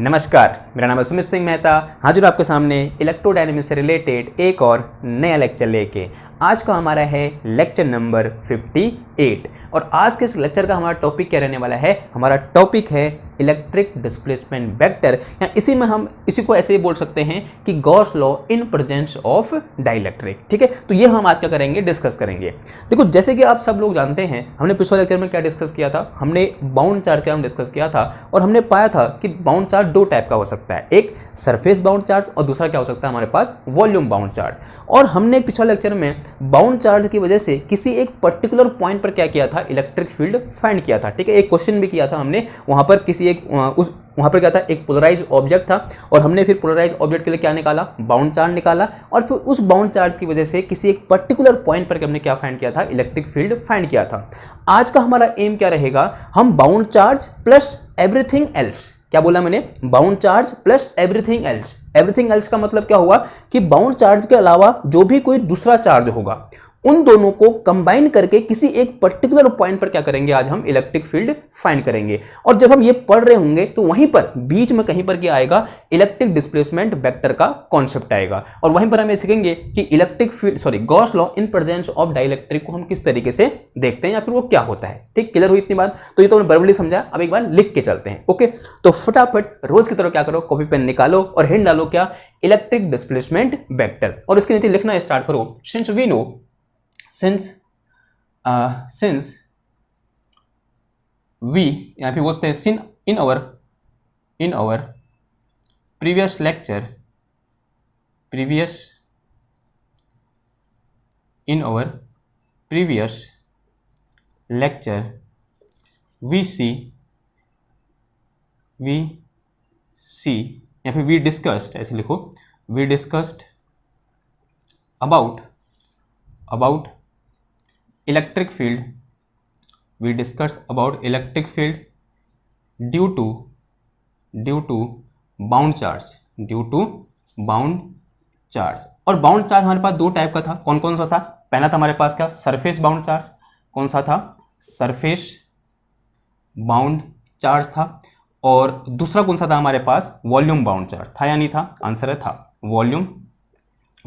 नमस्कार, मेरा नाम है सुमित सिंह मेहता। हाजिर आपके सामने इलेक्ट्रोडायनेमिक्स से रिलेटेड एक और नया लेक्चर लेके। आज का हमारा है लेक्चर नंबर 58 और आज के इस लेक्चर का हमारा टॉपिक क्या रहने वाला है। हमारा टॉपिक है इलेक्ट्रिक डिस्प्लेसमेंट वेक्टर, या इसी में हम इसी को ऐसे ही बोल सकते हैं कि Gauss law in presence of dielectric. ठीक है, तो ये हम आज क्या करेंगे, डिस्कस करेंगे। देखो, जैसे कि आप सब लोग जानते हैं, हमने पिछले लेक्चर में क्या डिस्कस किया था, हमने बाउंड चार्ज का हम डिस्कस किया था और हमने पाया था कि बाउंड चार्ज दो टाइप का हो सकता है, एक सरफेस बाउंड चार्ज और दूसरा क्या हो सकता है हमारे पास, वॉल्यूम बाउंड चार्ज। और हमने पिछले लेक्चर में बाउंड चार्ज की वजह से किसी एक पर्टिकुलर पॉइंट पर क्या किया था, इलेक्ट्रिक फील्ड फाइंड किया था। ठीक है, एक क्वेश्चन भी किया था हमने, वहां पर किसी एक वहां पर क्या था, एक पोलराइज ऑब्जेक्ट था और हमने फिर पोलराइज ऑब्जेक्ट के लिए क्या निकाला, बाउंड चार्ज निकाला और फिर उस बाउंड चार्ज की वजह से किसी एक पर्टिकुलर पॉइंट पर हमने क्या फाइंड किया था, इलेक्ट्रिक फील्ड फाइंड किया था। आज का हमारा एम क्या रहेगा, हम bound charge plus everything else, क्या बोला मैंने, bound charge plus everything else. Everything else का मतलब क्या हुआ कि बाउंड चार्ज के अलावा जो भी कोई दूसरा चार्ज होगा उन दोनों को कंबाइन करके किसी एक पर्टिकुलर पॉइंट पर क्या करेंगे, आज हम इलेक्ट्रिक फील्ड फाइंड करेंगे। और जब हम ये पढ़ रहे होंगे तो वहीं पर बीच में कहीं पर क्या आएगा, इलेक्ट्रिक डिस्प्लेसमेंट वेक्टर का कॉन्सेप्ट आएगा और वहीं पर हम सीखेंगे कि electric field Gauss law in presence of dielectric को हम किस तरीके से देखते हैं या फिर वो क्या होता है। ठीक, क्लियर हुई इतनी बात? तो ये तो बराबरली समझा, अब एक बार लिख के चलते हैं। ओके, तो फटाफट रोज की तरह क्या करो, कॉपी पेन निकालो और हिंट डालो, क्या, इलेक्ट्रिक डिस्प्लेसमेंट वेक्टर, और इसके नीचे लिखना स्टार्ट करो, since we know since we या फिर बोलते हैं in our previous lecture we see या फिर we discussed, ऐसे लिखो, we discussed about electric field, we discussed about electric field due to bound charge, और बाउंड चार्ज हमारे पास दो टाइप का था। कौन कौन सा था? पहला था हमारे पास क्या, सरफेस बाउंड चार्ज। कौन सा था? सरफेस बाउंड चार्ज था। और दूसरा कौन सा था हमारे पास, वॉल्यूम बाउंड चार्ज। था या नहीं था? आंसर है था, वॉल्यूम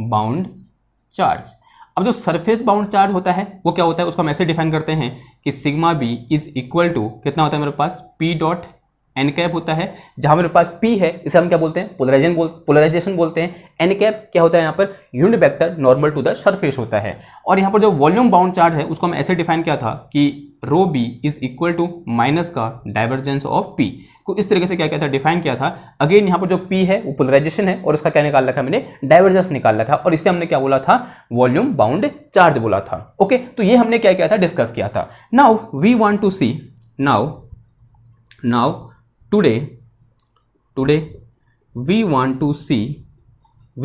बाउंड चार्ज। अब जो सरफेस बाउंड चार्ज होता है वो क्या होता है, उसको हम ऐसे डिफाइन करते हैं कि sigma B is equal to कितना होता है मेरे पास, पी डॉट एन कैप होता है। जहां मेरे पास पी है इसे हम क्या बोलते हैं, पोलराइजेशन बोलते हैं। एन कैप क्या होता है, यहाँ पर unit vector normal to the surface होता है। और यहाँ पर जो वॉल्यूम बाउंड चार्ज है उसको हम ऐसे डिफाइन किया था कि rho B is equal to minus का डाइवर्जेंस ऑफ पी को इस तरीके से क्या था, डिफाइन किया था। अगेन यहाँ पर जो पी है वो पोलराइजेशन है और इसका क्या निकाल रखा है मैंने, डाइवर्जेंस निकाल रखा है, और इसे हमने क्या बोला था, वॉल्यूम बाउंड चार्ज बोला था। ओके, तो ये हमने क्या किया था, डिस्कस किया था। Now we want to see, now today we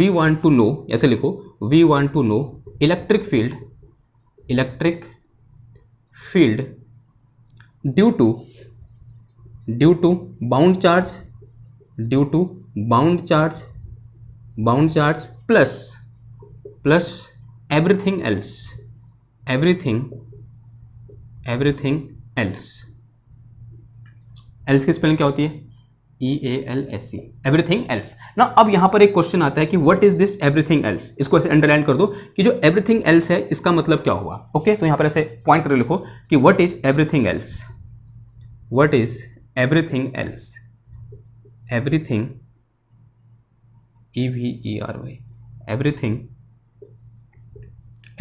want to know, ऐसे लिखो, we want to know electric field due to bound charge plus everything else. Else की स्पेलिंग क्या होती है, EALSE, एवरीथिंग एल्स ना। अब यहां पर एक क्वेश्चन आता है कि what is this everything else. इसको ऐसे अंडरलाइन कर दो कि जो एवरीथिंग एल्स है इसका मतलब क्या हुआ। ओके, तो यहां पर ऐसे पॉइंट करके लिखो कि what is everything else, everything EVERY, everything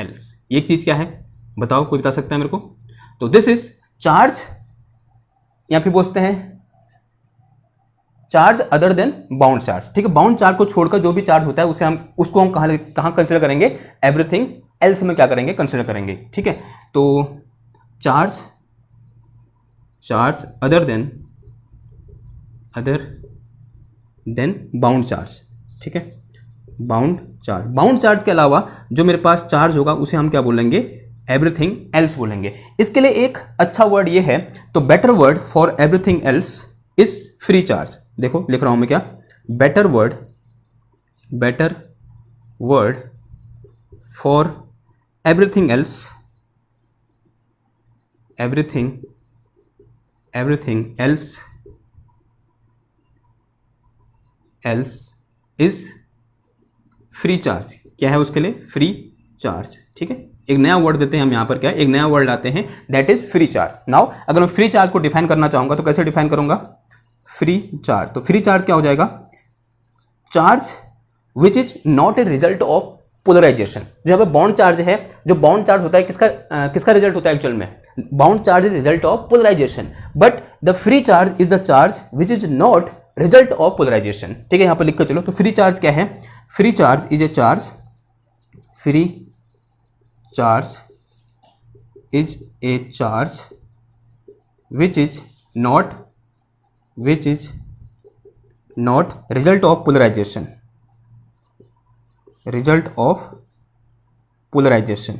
else. ये चीज क्या है बताओ, कोई बता सकता है मेरे को? तो दिस इज चार्ज, या फिर बोलते हैं charge other than bound charge. ठीक है, बाउंड चार्ज को छोड़कर जो भी चार्ज होता है उसको हम कहां कंसिडर करेंगे, एवरीथिंग एल्स में क्या करेंगे, कंसिडर करेंगे। ठीक है, तो charge other than bound charge. ठीक है, बाउंड चार्ज के अलावा जो मेरे पास चार्ज होगा उसे हम क्या बोलेंगे, एवरीथिंग एल्स बोलेंगे। इसके लिए एक अच्छा वर्ड ये है, तो better word for everything else is free charge. देखो लिख रहा हूं मैं क्या, better word for everything else else is free charge. क्या है उसके लिए? Free charge. ठीक है, एक नया वर्ड देते हैं हम यहाँ पर, क्या है, एक नया वर्ड लाते हैं, that is free charge. Now अगर मैं फ्री चार्ज को डिफाइन करना चाहूंगा तो कैसे डिफाइन करूंगा? Free charge. तो फ्री चार्ज क्या हो जाएगा? Charge which is not a result of polarisation. जो यहाँ पे बाउंड चार्ज है, जो बाउंड चार्ज होता है किसका रिजल्ट होता है एक्चुअल में? Bound charge is result of polarisation, but the free charge is the charge which is not result of polarisation. ठीक है, यहाँ पर लिख कर चलो। तो फ्री चार्ज क्या है? Free charge is a charge, free charge is a charge which is not result of polarisation, result of polarisation.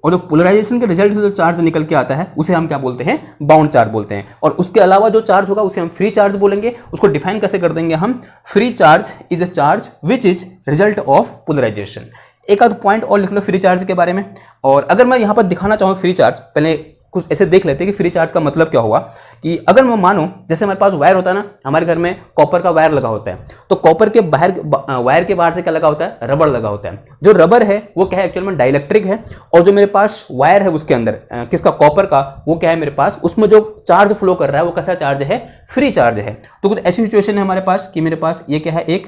और जो पोलराइजेशन के रिजल्ट से जो चार्ज निकल के आता है उसे हम क्या बोलते हैं? बाउंड चार्ज बोलते हैं। और उसके अलावा जो चार्ज होगा उसे हम फ्री चार्ज बोलेंगे। उसको डिफाइन कैसे कर देंगे हम? Free charge is a charge which is result of polarisation. एक आध पॉइंट और लिख लो फ्री चार्ज के बारे में। और अगर मैं यहां पर दिखाना चाहूँ फ्री चार्ज, पहले कुछ ऐसे देख लेते हैं कि फ्री चार्ज का मतलब क्या हुआ। कि अगर मैं मानो जैसे हमारे पास वायर होता है ना, हमारे घर में कॉपर का वायर लगा होता है, तो कॉपर के बाहर वायर के बाहर से क्या लगा होता है? रबर लगा होता है। जो रबर है वो क्या है? एक्चुअल में डाइलेक्ट्रिक है। और जो मेरे पास वायर है उसके अंदर किसका? कॉपर का, वो क्या है मेरे पास? उसमें जो चार्ज फ्लो कर रहा है वो कैसा चार्ज है? फ्री चार्ज है। तो कुछ ऐसी सिचुएशन है हमारे पास कि मेरे पास ये क्या है? एक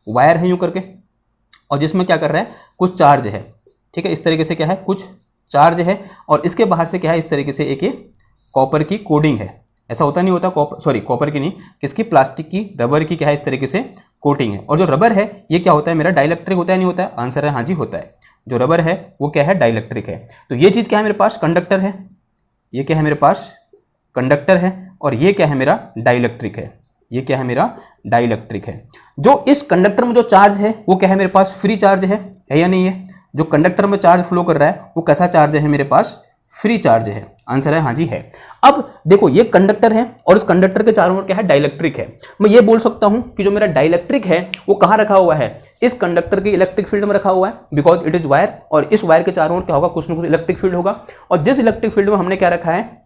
वायर है यूं करके, और जिसमें क्या कर रहा है? कुछ चार्ज है। ठीक है, इस तरीके से क्या है? कुछ चार्ज है। और इसके बाहर से क्या है? इस तरीके से एक ये कॉपर की कोटिंग है। ऐसा होता नहीं होता? कॉपर की नहीं, किसकी? प्लास्टिक की, रबर की क्या है? इस तरीके से कोटिंग है। और जो रबर है ये क्या होता है मेरा? डाइलेक्ट्रिक होता है, नहीं होता है? आंसर है हाँ जी, होता है। जो रबर है वो क्या है? डाइलेक्ट्रिक है। तो ये चीज़ क्या है मेरे पास? कंडक्टर है। ये क्या है मेरे पास? कंडक्टर है। और ये क्या है मेरा? डाइलेक्ट्रिक है। ये क्या है मेरा? डाइलेक्ट्रिक है। जो इस कंडक्टर में जो चार्ज है वो क्या है मेरे पास? फ्री चार्ज है या नहीं है? जो कंडक्टर में चार्ज फ्लो कर रहा है वो कैसा चार्ज है मेरे पास? फ्री चार्ज है। आंसर है हाँ जी, है। अब देखो ये कंडक्टर है और इस कंडक्टर के चारों ओर क्या है? डाइलेक्ट्रिक है। मैं ये बोल सकता हूं कि जो मेरा डाइलेक्ट्रिक है वो कहां रखा हुआ है? इस कंडक्टर के इलेक्ट्रिक फील्ड में रखा हुआ है, बिकॉज इट इज वायर। और इस वायर के चारों ओर क्या होगा? कुछ ना कुछ इलेक्ट्रिक फील्ड होगा। और जिस इलेक्ट्रिक फील्ड में हमने क्या रखा है?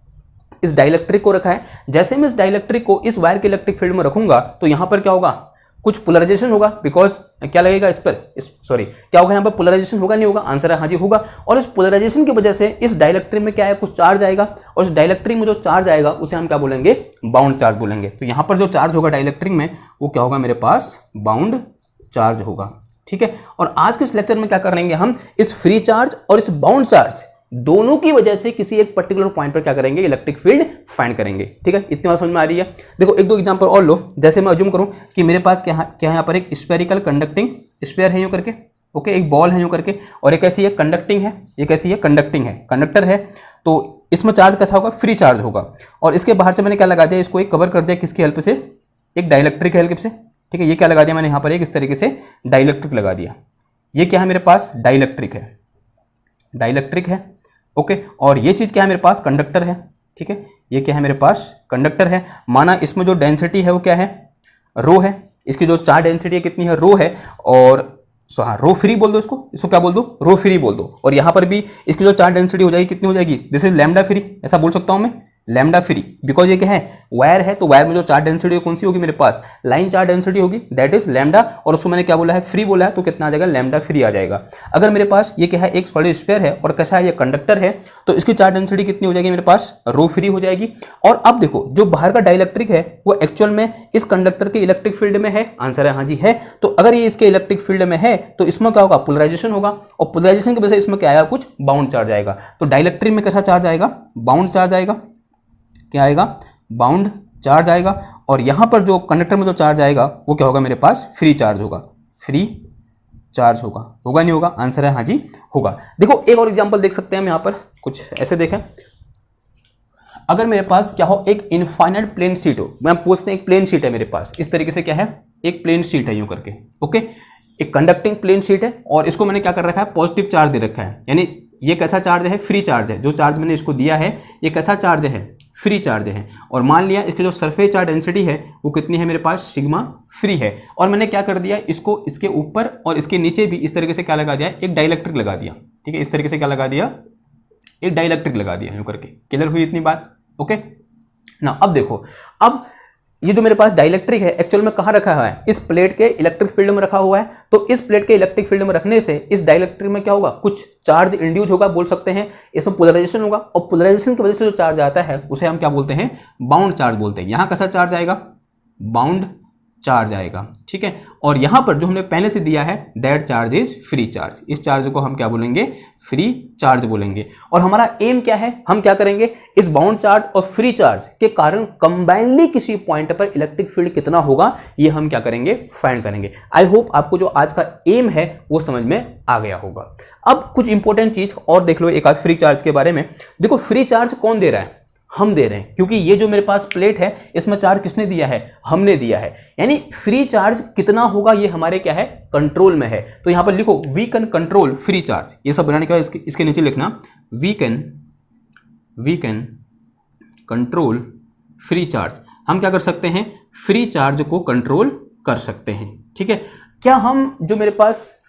इस डाइलेक्ट्रिक को रखा है। जैसे मैं इस डाइलेक्ट्रिक को इस वायर के इलेक्ट्रिक फील्ड में रखूंगा तो यहां पर क्या होगा? कुछ पोलराइजेशन होगा, बिकॉज क्या लगेगा इस पर? क्या होगा यहाँ पर? पोलराइजेशन होगा, नहीं होगा? आंसर है हाँ जी, होगा। और इस पोलराइजेशन की वजह से इस डाइलेक्ट्रिक में क्या है? कुछ चार्ज आएगा। और इस डाइलेक्ट्रिक में जो चार्ज आएगा उसे हम क्या बोलेंगे? बाउंड चार्ज बोलेंगे। तो यहाँ पर जो चार्ज होगा डाइलेक्ट्रिक में वो क्या होगा मेरे पास? बाउंड चार्ज होगा। ठीक है, और आज के इस लेक्चर में क्या करेंगे हम? इस फ्री चार्ज और इस बाउंड चार्ज दोनों की वजह से किसी एक पर्टिकुलर पॉइंट पर क्या करेंगे? इलेक्ट्रिक फील्ड फाइंड करेंगे। ठीक है, इतनी बात समझ में आ रही है? देखो एक दो एग्जांपल और लो। जैसे मैं अज्यूम करूं कि मेरे पास क्या यहाँ पर एक स्फेरिकल कंडक्टिंग स्फीयर है यूं करके, ओके, एक बॉल है यूं करके, और एक ऐसी है कंडक्टिंग है, एक ऐसी है कंडक्टिंग है, कंडक्टर है। तो इसमें चार्ज कैसा होगा? फ्री चार्ज होगा। और इसके बाहर से मैंने क्या लगा दिया? इसको एक कवर कर दिया, किसकी हेल्प से? एक डाइलेक्ट्रिक हेल्प से। ठीक है, ये क्या लगा दिया मैंने यहाँ पर? एक इस तरीके से डाइलेक्ट्रिक लगा दिया। ये क्या है मेरे पास? डाइलेक्ट्रिक है, डाइलेक्ट्रिक है। ओके, और ये चीज़ क्या है मेरे पास? कंडक्टर है। ठीक है, ये क्या है मेरे पास? कंडक्टर है। माना इसमें जो डेंसिटी है वो क्या है? रो है। इसकी जो चार्ज डेंसिटी है कितनी है? रो है। और हाँ, रो फ्री बोल दो इसको क्या बोल दो? रो फ्री बोल दो। और यहाँ पर भी इसकी जो चार्ज डेंसिटी हो जाएगी कितनी हो जाएगी? दिस इज लैम्डा फ्री, ऐसा बोल सकता हूँ मैं, लैम्डा फ्री। बिकॉज ये क्या है? वायर है, तो वायर में जो चार्ज डेंसिटी कौन सी होगी मेरे पास? लाइन चार्ज डेंसिटी होगी, दैट इज लैम्डा। और उसको मैंने क्या बोला है? फ्री बोला है, तो कितना आ जाएगा? लैम्डा फ्री आ जाएगा। अगर मेरे पास ये क्या है? एक सॉलिड स्फीयर है और कैसा है? ये कंडक्टर है, तो इसकी चार्ज डेंसिटी कितनी हो जाएगी मेरे पास? रो फ्री हो जाएगी। और अब देखो जो बाहर का डाइलेक्ट्रिक है वो एक्चुअल में इस कंडक्टर के इलेक्ट्रिक फील्ड में है। आंसर है हाँ जी, है। तो अगर ये इसके इलेक्ट्रिक फील्ड में है तो इसमें क्या होगा? पोलराइजेशन होगा। और पोलराइजेशन की वजह से इसमें क्या आएगा? कुछ बाउंड चार्ज आएगा। तो डाइलेक्ट्रिक में कैसा चार्ज आएगा? बाउंड चार्ज आएगा। क्या आएगा? बाउंड चार्ज आएगा। और यहां पर जो कंडक्टर में जो चार्ज आएगा वो क्या होगा मेरे पास? फ्री चार्ज होगा, फ्री चार्ज होगा। होगा नहीं होगा? आंसर है हाँ जी, होगा। देखो एक और एग्जांपल देख सकते हैं हम यहाँ पर, कुछ ऐसे देखें। अगर मेरे पास क्या हो? एक इनफाइनाइट प्लेन शीट हो। मैं पूछते हैं, एक प्लेन शीट है मेरे पास, इस तरीके से क्या है? एक प्लेन शीट है यूं करके, ओके, एक कंडक्टिंग प्लेन शीट है। और इसको मैंने क्या कर रखा है? पॉजिटिव चार्ज दे रखा है। यानी ये कैसा चार्ज है? फ्री चार्ज है। जो चार्ज मैंने इसको दिया है ये कैसा चार्ज है? फ्री चार्ज है। और मान लिया इसकी जो सरफेस चार्ज डेंसिटी है वो कितनी है मेरे पास? सिग्मा फ्री है। और मैंने क्या कर दिया? इसको इसके ऊपर और इसके नीचे भी इस तरीके से क्या लगा दिया? एक डाइलेक्ट्रिक लगा दिया। ठीक है, इस तरीके से क्या लगा दिया? एक डाइलेक्ट्रिक लगा दिया यूं करके। क्लियर हुई इतनी बात? ओके ना। अब देखो, अब ये जो मेरे पास डाइलेक्ट्रिक है एक्चुअल में कहाँ रखा हुआ है, इस प्लेट के इलेक्ट्रिक फील्ड में रखा हुआ है। तो इस प्लेट के इलेक्ट्रिक फील्ड में रखने से इस डाइलेक्ट्रिक में क्या होगा, कुछ चार्ज इंड्यूस होगा बोल सकते हैं, इसमें पोलराइजेशन होगा, और पोलराइजेशन की वजह से जो चार्ज आता है उसे हम क्या बोलते हैं, बाउंड चार्ज बोलते हैं। यहाँ कैसा चार्ज आएगा, बाउंड चार्ज आएगा, ठीक है। और यहां पर जो हमने पहले से दिया है that charge is free charge, इस चार्ज को हम क्या बोलेंगे, फ्री चार्ज बोलेंगे। और हमारा एम क्या है, हम क्या करेंगे, इस बाउंड चार्ज और फ्री चार्ज के कारण कंबाइनली किसी पॉइंट पर इलेक्ट्रिक फील्ड कितना होगा, ये हम क्या करेंगे, फाइंड करेंगे। आई होप आपको जो आज का एम है वो समझ में आ गया होगा। अब कुछ इंपॉर्टेंट चीज और देख लो एक आध फ्री चार्ज के बारे में। देखो फ्री चार्ज कौन दे रहा है, हम दे रहे हैं, क्योंकि ये जो मेरे पास प्लेट है इसमें चार्ज किसने दिया है, हमने दिया है। यानी फ्री चार्ज कितना होगा ये हमारे क्या है, कंट्रोल में है। तो यहां पर लिखो we can control free charge, ये सब बनाने के बाद इसके नीचे लिखना we can control free charge. हम क्या कर सकते हैं, फ्री चार्ज को कंट्रोल कर सकते हैं, ठीक है। क्या हम जो मेरे पास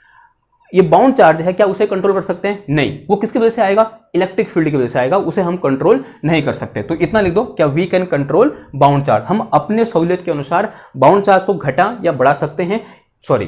ये बाउंड चार्ज है क्या उसे कंट्रोल कर सकते हैं, नहीं, वो किसकी वजह से आएगा, इलेक्ट्रिक फील्ड की वजह से आएगा, उसे हम कंट्रोल नहीं कर सकते। तो इतना लिख दो, क्या we can control bound charge, हम अपने सहूलियत के अनुसार बाउंड चार्ज को घटा या बढ़ा सकते हैं, सॉरी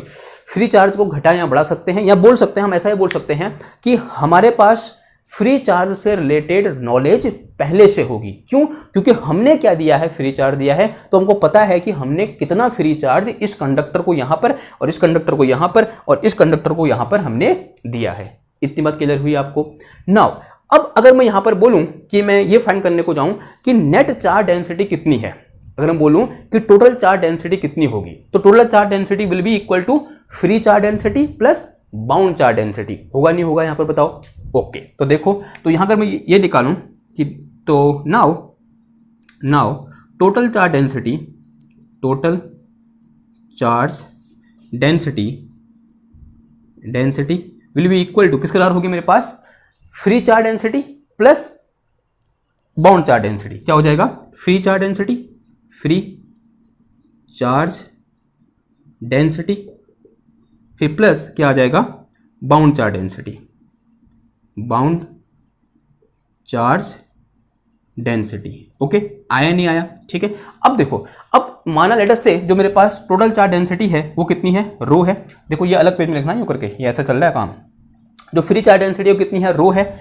फ्री चार्ज को घटा या बढ़ा सकते हैं, या बोल सकते हैं हम ऐसा ही बोल सकते हैं कि हमारे पास फ्री चार्ज से रिलेटेड नॉलेज पहले से होगी। क्यों, क्योंकि हमने क्या दिया है, फ्री चार्ज दिया है, तो हमको पता है कि हमने कितना फ्री चार्ज इस कंडक्टर को यहां पर और इस कंडक्टर को यहां पर और इस कंडक्टर को यहां पर हमने दिया है। इतनी बात क्लियर हुई आपको। नाउ अब अगर मैं यहां पर बोलूं कि मैं ये फाइंड करने को जाऊं कि नेट चार्ज डेंसिटी कितनी है, अगर मैं बोलूं कि टोटल चार्ज डेंसिटी कितनी होगी, तो total charge density will be equal to free charge density plus bound charge density, होगा नहीं होगा, यहां पर बताओ। ओके, तो देखो, तो यहां अगर मैं ये निकालूं कि तो now total charge density will be equal to किसके बराबर होगी मेरे पास, free charge density plus bound charge density. क्या हो जाएगा, फ्री चार्ज डेंसिटी फिर प्लस क्या आ जाएगा, बाउंड चार्ज डेंसिटी। ओके, आया नहीं आया, ठीक है। अब देखो, अब माना लेटर से जो मेरे पास टोटल चार्ज डेंसिटी है वो कितनी है, रो है। देखो ये अलग पेज में लिखना है यूं करके, ये ऐसा चल रहा है काम। जो फ्री चार्ज डेंसिटी है कितनी है, रो है,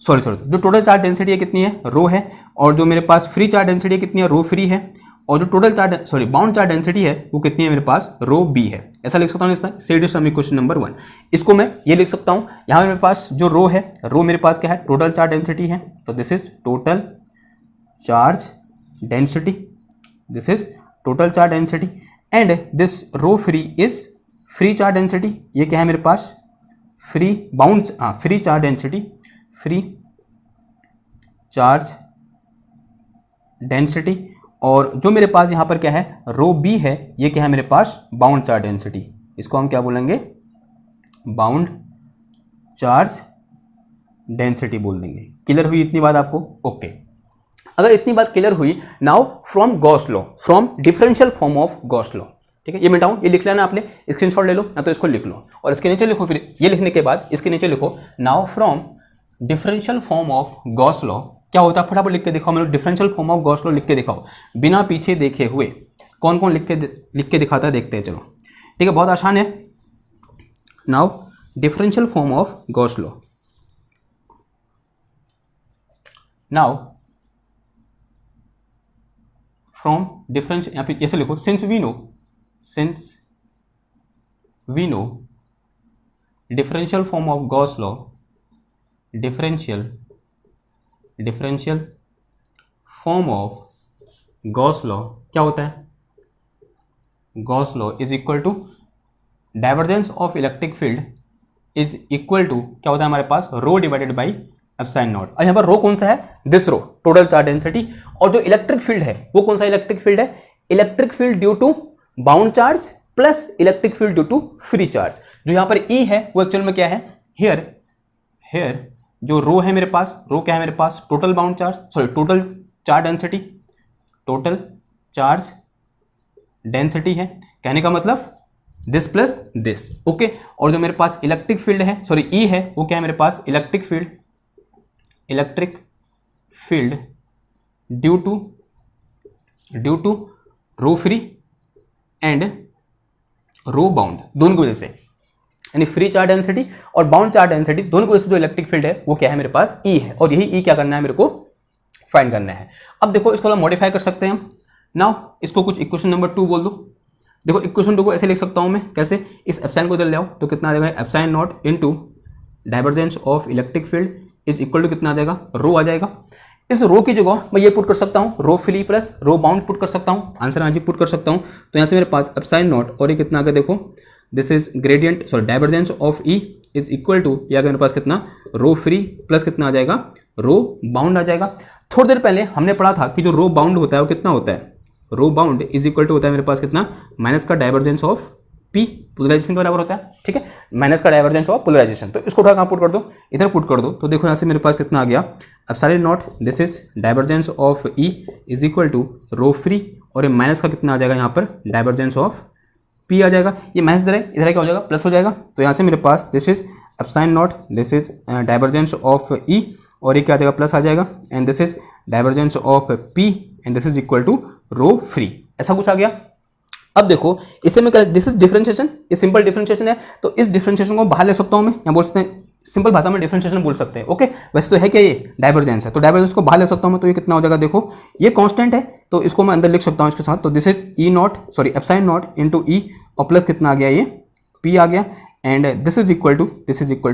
सॉरी जो टोटल चार्ज डेंसिटी है कितनी है, रो है। और जो मेरे पास फ्री चार्ज डेंसिटी है कितनी है, रो फ्री है। और जो total charge bound charge density है वो कितनी है मेरे पास, रो बी है। ऐसा लिख सकता हूँ इसका set is some question number 1। इसको मैं ये लिख सकता हूँ, यहाँ मेरे पास जो रो है, रो मेरे पास क्या है, टोटल चार्ज डेंसिटी है, तो this is total charge density, and this rho free is free charge density. ये क्या है मेरे पास, फ्री चार्ज डेंसिटी। और जो मेरे पास यहाँ पर क्या है, रो बी है, ये क्या है मेरे पास, बाउंड चार्ज डेंसिटी। इसको हम क्या बोलेंगे, बाउंड चार्ज डेंसिटी बोल देंगे। क्लियर हुई इतनी बात आपको? ओके, अगर इतनी बात क्लियर हुई, now from Gauss law, from differential form of Gauss law, ठीक है। ये मिटाऊं, ये लिख लेना आपने, स्क्रीनशॉट ले लो या तो इसको लिख लो और इसके नीचे लिखो। फिर ये लिखने के बाद इसके नीचे लिखो now from differential form of Gauss law. क्या होता है, फटाफट लिख के दिखाओ, मैंने differential form of Gauss law लिख के दिखाओ, बिना पीछे देखे हुए। कौन कौन लिख के दिखाता है, देखते हैं, चलो ठीक है, बहुत आसान है। Now differential form of Gauss law, now from differential, या फिर ऐसे लिखो, since we know differential form of Gauss law, differential form of Gauss law क्या होता है, Gauss law is equal to divergence of electric field is equal to क्या होता है हमारे पास, rho divided by epsilon naught. और यहाँ पर रो कौन सा है, this rho, total charge density. और जो इलेक्ट्रिक फील्ड है वो कौन सा इलेक्ट्रिक फील्ड है, electric field due to bound charge plus electric field due to free charge. जो यहाँ पर ई है वो एक्चुअल में क्या है, हेयर जो रो है मेरे पास, रो क्या है मेरे पास, total bound charge, sorry total charge density है। कहने का मतलब दिस प्लस दिस, ओके। और जो मेरे पास इलेक्ट्रिक फील्ड है, सॉरी ई है, वो क्या है मेरे पास, electric field due to rho free and rho bound, दोनों की वजह से, यानी फ्री चार्ज डेंसिटी और बाउंड चार्ज डेंसिटी दोनों की वजह से जो इलेक्ट्रिक फील्ड है वो क्या है मेरे पास, ई है, और यही ई क्या करना है मेरे को, फाइंड करना है। अब देखो इसको हम मॉडिफाई कर सकते हैं। नाउ इसको कुछ इक्वेशन नंबर 2 बोल दो। देखो इक्वेशन 2 को ऐसे लिख सकता हूं मैं, कैसे, इस एप्सिलॉन को इधर ले आओ तो कितना आ जाएगा, epsilon naught into divergence of electric field is equal to कितना आ जाएगा, रो आ जाएगा। इस रो की जगह मैं ये पुट कर सकता हूँ, rho free plus rho bound put कर सकता हूँ, आंसर आज ही पुट कर सकता हूँ। तो यहाँ से मेरे पास एप्सिलॉन नॉट और ये कितना आ गया, देखो this is gradient sorry divergence of E is equal to, या मेरे पास कितना, रो फ्री प्लस कितना आ जाएगा, रो बाउंड आ जाएगा। थोड़ी देर पहले हमने पढ़ा था कि जो रो बाउंड होता है वो कितना होता है, रो बाउंड इज इक्वल टू होता है मेरे पास कितना, माइनस का डाइवर्जेंस ऑफ पी, पोलराइजेशन के बराबर होता है, ठीक है, माइनस का डाइवर्जेंस ऑफ पोलराइजेशन। तो इसको उठा कहाँ पुट कर दो, इधर पुट कर दो। तो देखो यहाँ से मेरे पास कितना आ गया, epsilon naught this is divergence of E is equal to rho free, और ये माइनस का कितना आ जाएगा यहाँ पर, डाइवर्जेंस ऑफ पी आ जाएगा। ये माइनस इधर क्या हो जाएगा, प्लस हो जाएगा। तो यहाँ से मेरे पास this is epsilon naught this is divergence of E, और ये क्या आ जाएगा, प्लस आ जाएगा, and this is divergence of P and this is equal to rho free, ऐसा कुछ आ गया। अब देखो इससे मैं क्या, दिस इज डिफरेंशिएशन, ये सिंपल डिफरेंशिएशन है, तो इस डिफरेंशिएशन को बाहर ले सकता हूँ मैं, यहाँ बोल सकते हैं सिंपल भाषा में डिफरेंशिएशन बोल सकते हैं, ओके। वैसे तो है क्या, ये डाइवर्जेंस है, तो डाइवर्जेंस को बाहर ले सकता हूँ मैं, तो ये कितना हो जाएगा, देखो ये कांस्टेंट है तो इसको मैं अंदर लिख सकता हूँ इसके साथ। तो this is E naught sorry epsilon naught into E, और प्लस कितना आ गया, ये पी आ गया, and this is equal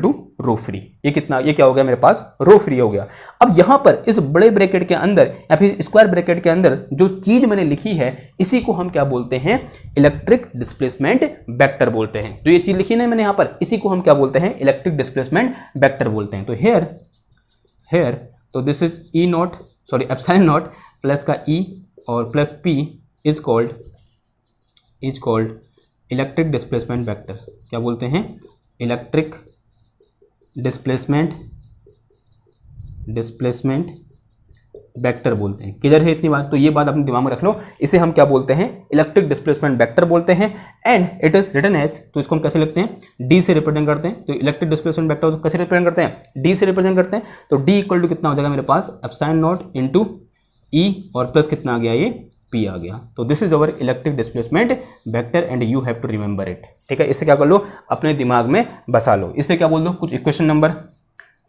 to rho free. ये कितना, ये क्या हो गया मेरे पास, रो फ्री हो गया। अब यहां पर इस बड़े ब्रैकेट के अंदर या फिर स्क्वायर ब्रैकेट के अंदर जो चीज मैंने लिखी है इसी को हम क्या बोलते हैं, इलेक्ट्रिक डिस्प्लेसमेंट वेक्टर बोलते हैं। जो ये चीज लिखी ना मैंने यहां पर, इसी को हम क्या बोलते हैं, इलेक्ट्रिक डिस्प्लेसमेंट वेक्टर बोलते हैं। तो हेयर तो this is E naught sorry epsilon not plus का ई और plus P is called electric displacement vector. क्या बोलते हैं, इलेक्ट्रिक डिस्प्लेसमेंट वेक्टर बोलते हैं। किधर है इतनी बात, तो ये बात अपने दिमाग में रख लो, इसे हम क्या बोलते हैं, इलेक्ट्रिक डिस्प्लेसमेंट वेक्टर बोलते हैं। And it is written as, तो इसको हम कैसे लिखते हैं, डी से रिप्रेजेंट करते हैं। तो इलेक्ट्रिक डिस्प्लेसमेंट वेक्टर तो कैसे रिप्रेजेंट करते हैं, डी से रिप्रेजेंट करते हैं। तो डी इक्वल टू कितना हो जाएगा मेरे पास, एप्सिलॉन नॉट इनटू ई और प्लस कितना आ गया, ये पी आ गया। तो this is our electric displacement vector and you have to remember it, ठीक है। इससे क्या कर लो, अपने दिमाग में बसा लो। इससे क्या बोल दो, कुछ इक्वेशन नंबर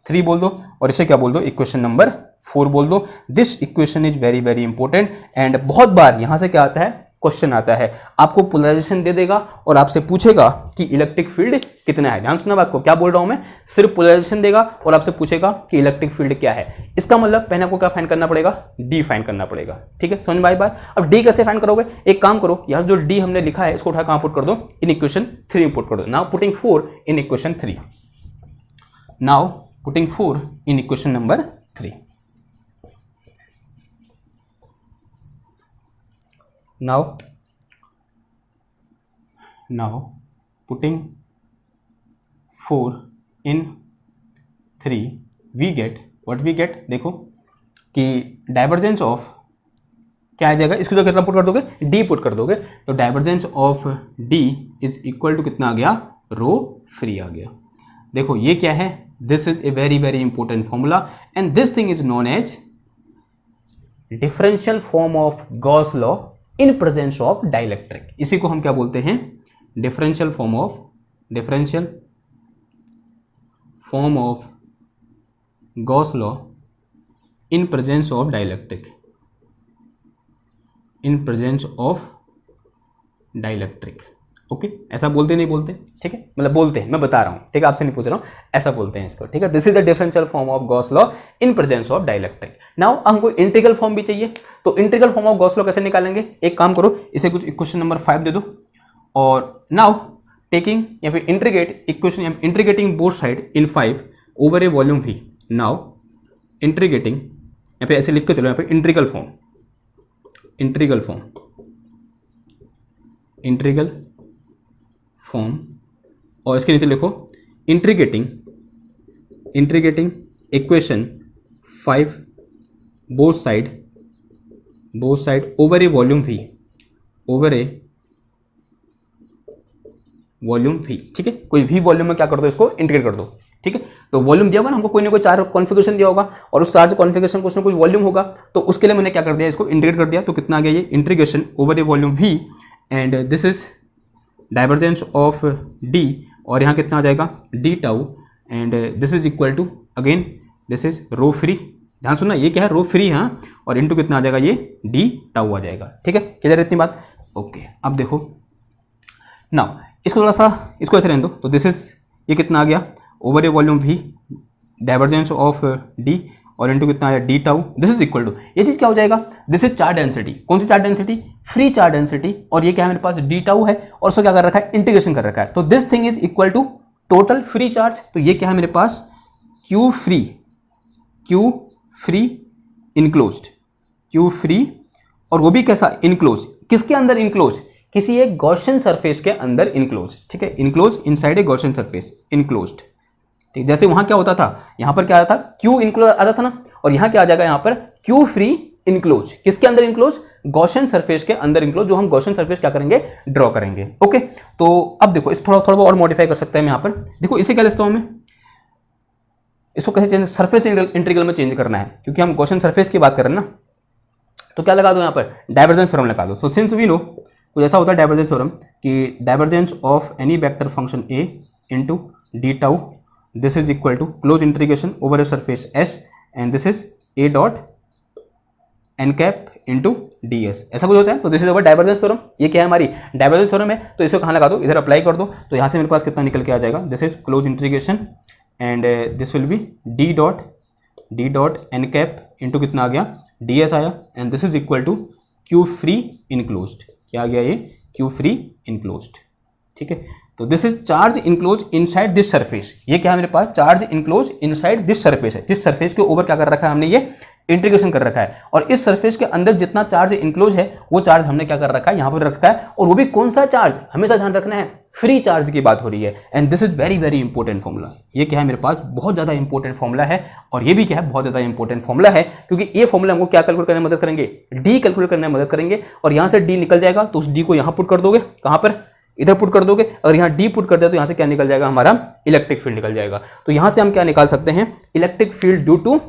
3 बोल दो, और इसे क्या बोल दो, इक्वेशन नंबर 4 बोल दो। This equation is very very important, and बहुत बार यहां से क्या आता है, क्वेश्चन आता है, आपको पोलराइजेशन दे देगा और आपसे पूछेगा कि इलेक्ट्रिक फील्ड कितना है। ध्यान सुना बात को, क्या बोल रहा हूं मैं, सिर्फ पोलराइजेशन देगा और आपसे पूछेगा कि इलेक्ट्रिक फील्ड क्या है। इसका मतलब पहले आपको क्या फाइंड करना पड़ेगा, डी फाइंड करना पड़ेगा, ठीक है। समझ में आई बात। अब डी कैसे फाइंड करोगे, एक काम करो, यहां जो डी हमने लिखा है इसको उठा कहां पुट कर दो, इन इक्वेशन 3 पुट कर दो। Now putting 4 in equation 3, now putting 4 in equation number 3। Now putting 4 in 3 we get what we get, देखो कि डाइवर्जेंस ऑफ क्या आ जाएगा, इसको जो कितना पुट कर दोगे, डी पुट कर दोगे। तो divergence of D is equal to कितना आ गया, रो फ्री आ गया। देखो ये क्या है, this is a very very important formula and this thing is known as differential form of Gauss law in presence of dielectric. इसी को हम क्या बोलते हैं, differential form of Gauss law in presence of dielectric, okay. ऐसा बोलते नहीं बोलते, ठीक है, मतलब बोलते हैं, मैं बता रहा हूं, ठीक है, आपसे नहीं पूछ रहा हूं, ऐसा बोलते हैं इसको, ठीक है। This is the differential form of Gauss law in presence of dielectric. Now हमको इंटीग्रल फॉर्म भी चाहिए, तो integral form of Gauss law कैसे निकालेंगे, एक काम करो, इसे कुछ इक्वेशन नंबर 5 दे दो, और नाउ टेकिंग या फिर integrate equation, integrating both side in 5 over a volume v। Now integrating या फिर ऐसे लिख के चलो, यहाँ पे इंटीग्रल फॉर्म और इसके नीचे लिखो integrating equation 5 both side over a volume v, ठीक है। कोई भी वॉल्यूम में क्या कर दो, इसको इंटीग्रेट कर दो, ठीक है। तो वॉल्यूम दिया होगा ना हमको, कोई ना कोई चार्ज कॉन्फ़िगरेशन दिया होगा और उस चार्ज कॉन्फ़िगरेशन कुछ ना कुछ वॉल्यूम होगा, तो उसके लिए मैंने क्या कर दिया, इसको इंटीग्रेट कर दिया। तो कितना आ गया ये integration over a volume v and this is divergence of d, और यहाँ कितना आ जाएगा d tau and this is equal to again this is rho free, ध्यान सुनना ये क्या है रो फ्री, हाँ, और इनटू कितना आ जाएगा ये d टाउ आ जाएगा। ठीक है, क्लियर इतनी बात। ओके, अब देखो नाउ इसको थोड़ा सा इसको ऐसे रहने दो। तो दिस इज ये कितना आ गया over a volume v divergence of d और इनटू कितना आया d tau, this is equal to ये चीज़ क्या हो जाएगा, दिस इज चार्ज डेंसिटी। कौन सी charge density, free charge density, और ये क्या है मेरे पास d टाउ है और उसको क्या कर रखा है इंटीग्रेशन कर रखा है। तो this thing is equal to total free charge. तो ये क्या है मेरे पास q free enclosed, q free, और वो भी कैसा इनक्लोज, किसके अंदर इनक्लोज, किसी एक गॉसियन सरफेस के अंदर इनक्लोज। ठीक है, enclose inside a Gaussian surface, enclosed. ठीक, जैसे वहां क्या होता था, यहां पर क्या आता था क्यू इनक्लोज आता था ना, और यहां क्या आ जाएगा यहाँ पर क्यू फ्री इनक्लोज, किसके अंदर इनक्लोज, गॉसियन सरफेस के अंदर इनक्लोज, जो हम गॉसियन सरफेस क्या करेंगे ड्रॉ करेंगे। ओके, तो अब देखो इस थोड़ा थोड़ा और मॉडिफाई कर सकते हैं हम यहाँ पर। देखो इसे क्या लिखता हूं मैं, इसको कैसे चेंज, सरफेस इंटीग्रल में चेंज करना है, क्योंकि हम गॉसियन सरफेस की बात कर रहे हैं ना। तो क्या लगा दो यहाँ पर, डाइवर्जेंस थ्योरम लगा दो। सो सिंस वी नो, कुछ ऐसा होता है डाइवर्जेंस थ्योरम कि divergence of any vector function a into D tau, this is equal to close integration over a surface s and this is a dot N cap into D S, ऐसा कुछ होता है। तो this is our divergence theorem, ये क्या है हमारी divergence theorem है। तो इसको कहाँ लगा दो, इधर अप्लाई कर दो। तो यहाँ से मेरे पास कितना निकल के आ जाएगा, this is close integration and this will be D dot N cap into कितना आ गया डी एस आया, and this is equal to Q free enclosed, क्या आ गया ये क्यू फ्री इनक्लोज्ड। ठीक है, तो this is charge enclose inside this surface, ये क्या है मेरे पास charge enclose inside this surface है, जिस सरफेस के ऊपर क्या कर रखा है हमने ये इंटीग्रेशन कर रखा है, और इस सरफेस के अंदर जितना चार्ज इनक्लोज है वो चार्ज हमने क्या कर रखा है यहाँ पर रखा है, और वो भी कौन सा चार्ज, हमेशा ध्यान रखना है फ्री चार्ज की बात हो रही है। And this is very very important formula, ये क्या है मेरे पास बहुत ज्यादा इंपॉर्टेंट फॉर्मूला है, और ये भी क्या है बहुत ज्यादा इंपॉर्टेंट फॉर्मूला है, क्योंकि ये फॉर्मूला हमको क्या कैलकुलेट करने में मदद करेंगे, डी कैलकुलेट करने में मदद करेंगे। और यहाँ से डी निकल जाएगा तो उस डी को यहाँ पुट कर दोगे, कहाँ पर इधर पुट कर दोगे, अगर यहाँ डी पुट कर दिया तो यहाँ से क्या निकल जाएगा हमारा इलेक्ट्रिक फील्ड निकल जाएगा। तो यहाँ से हम क्या निकाल सकते हैं, electric field due to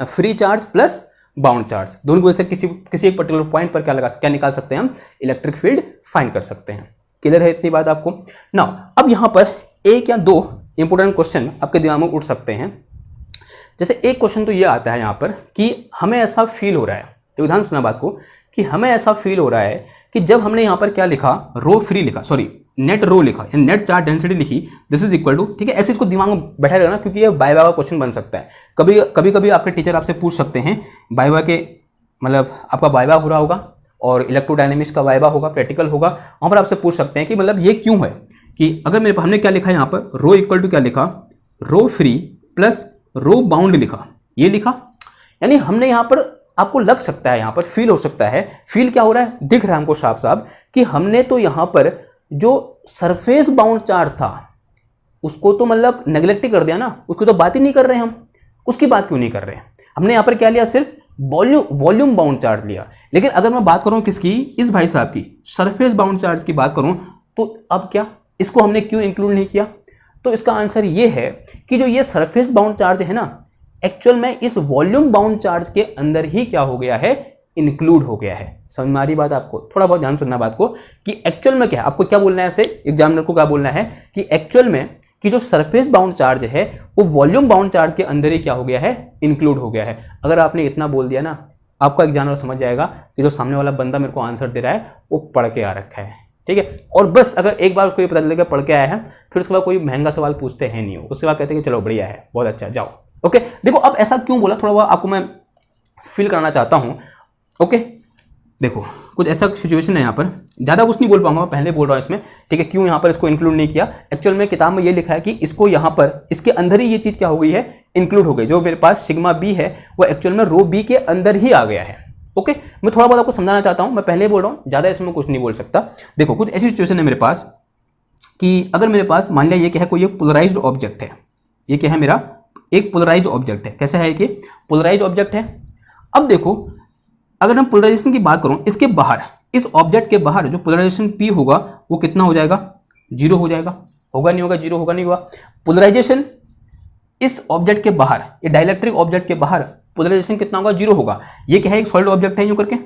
free charge plus bound charge, दोनों को से किसी एक पर्टिकुलर पॉइंट पर क्या निकाल सकते हैं हम, इलेक्ट्रिक फील्ड फाइंड कर सकते हैं। क्लियर है इतनी बात आपको। नाउ अब यहाँ पर एक या दो इंपोर्टेंट क्वेश्चन आपके दिमाग में उठ सकते हैं। जैसे एक क्वेश्चन तो ये आता है यहाँ पर कि हमें ऐसा फील हो रहा है, तो ध्यान सुना बात को, कि हमें ऐसा फील हो रहा है कि जब हमने यहाँ पर क्या लिखा, रो फ्री लिखा, सॉरी नेट रो लिखा, नेट चार्ज डेंसिटी लिखी, दिस इज इक्वल टू, ठीक है, ऐसे इसको दिमाग में बैठा रहना, क्योंकि ये बाय-बाय का क्वेश्चन बन सकता है। कभी आपके टीचर आपसे पूछ सकते हैं, बाय-बाय के मतलब आपका बाय-बाय हो रहा होगा और इलेक्ट्रोडायनेमिक्स का वाइवा होगा, प्रैक्टिकल होगा, वहाँ पर आपसे पूछ सकते हैं कि मतलब ये क्यों है, कि अगर मेरे हमने क्या लिखा है यहाँ पर, रो इक्वल टू क्या लिखा, रो फ्री प्लस रो बाउंड लिखा, ये लिखा, यानी हमने यहाँ पर आपको लग सकता है, यहाँ पर फील हो सकता है, फील क्या हो रहा है, दिख रहा है हमको साफ साफ कि हमने तो यहाँ पर जो सरफेस बाउंड चार्ज था उसको तो मतलब नेग्लेक्ट कर दिया ना, उसको तो बात ही नहीं कर रहे हम, उसकी बात क्यों नहीं कर रहे हैं, हमने यहाँ पर क्या लिया, सिर्फ वॉल्यूम बाउंड चार्ज लिया। लेकिन अगर मैं बात करूं किसकी, इस भाई साहब की, सरफेस बाउंड चार्ज की बात करूं, तो अब क्या इसको हमने क्यों इंक्लूड नहीं किया, तो इसका आंसर ये है कि जो ये सरफेस बाउंड चार्ज है ना, एक्चुअल में इस वॉल्यूम बाउंड चार्ज के अंदर ही क्या हो गया है, इंक्लूड हो गया है। समझ में आ रही बात आपको, थोड़ा बहुत ध्यान सुनना बात को, कि एक्चुअल में क्या है, आपको क्या बोलना है, ऐसे एग्जामिनर को क्या बोलना है कि एक्चुअल में कि जो सरफेस बाउंड चार्ज है वो वॉल्यूम बाउंड चार्ज के अंदर ही क्या हो गया है, इंक्लूड हो गया है। अगर आपने इतना बोल दिया ना, आपका एग्जामिनर समझ जाएगा कि जो सामने वाला बंदा मेरे को आंसर दे रहा है वो पढ़ के आ रखा है, ठीक है। और बस अगर एक बार उसको ये पता चलेगा पढ़ के आया है, फिर उसके बाद कोई महंगा सवाल पूछते हैं नहीं हो, उसके बाद कहते हैं कि चलो बढ़िया है, बहुत अच्छा, जाओ। ओके, देखो अब ऐसा क्यों बोला, थोड़ा बहुत आपको मैं फील कराना चाहता हूँ। ओके, देखो कुछ ऐसा सिचुएशन है यहाँ पर, ज़्यादा कुछ नहीं बोल पाऊंगा, मैं पहले बोल रहा हूँ इसमें, ठीक है, क्यों यहाँ पर इसको इंक्लूड नहीं किया। एक्चुअल में किताब में ये लिखा है कि इसको यहाँ पर इसके अंदर ही ये चीज़ क्या हो गई है, इंक्लूड हो गई। जो मेरे पास सिग्मा बी है वो एक्चुअल में रो बी के अंदर ही आ गया है। ओके, मैं थोड़ा बहुत आपको समझाना चाहता हूँ, मैं पहले बोल रहा हूँ, ज़्यादा इसमें कुछ नहीं बोल सकता। देखो कुछ ऐसी सिचुएशन है मेरे पास कि अगर मेरे पास मान लिया ये क्या है, कोई एक पोलराइज्ड ऑब्जेक्ट है, ये क्या है मेरा एक पोलराइज्ड ऑब्जेक्ट है। कैसा है कि पोलराइज्ड ऑब्जेक्ट है। अब देखो अगर हम पोलराइजेशन की बात करूं, इसके बाहर, इस ऑब्जेक्ट के बाहर जो पोलराइजेशन P होगा वो कितना हो जाएगा, जीरो हो जाएगा, होगा नहीं होगा, जीरो होगा नहीं होगा। पोलराइजेशन इस ऑब्जेक्ट के बाहर, ये डाइलेक्ट्रिक ऑब्जेक्ट के बाहर पोलराइजेशन कितना होगा, 0 होगा। ये क्या है, एक सॉलिड ऑब्जेक्ट है यूं करके,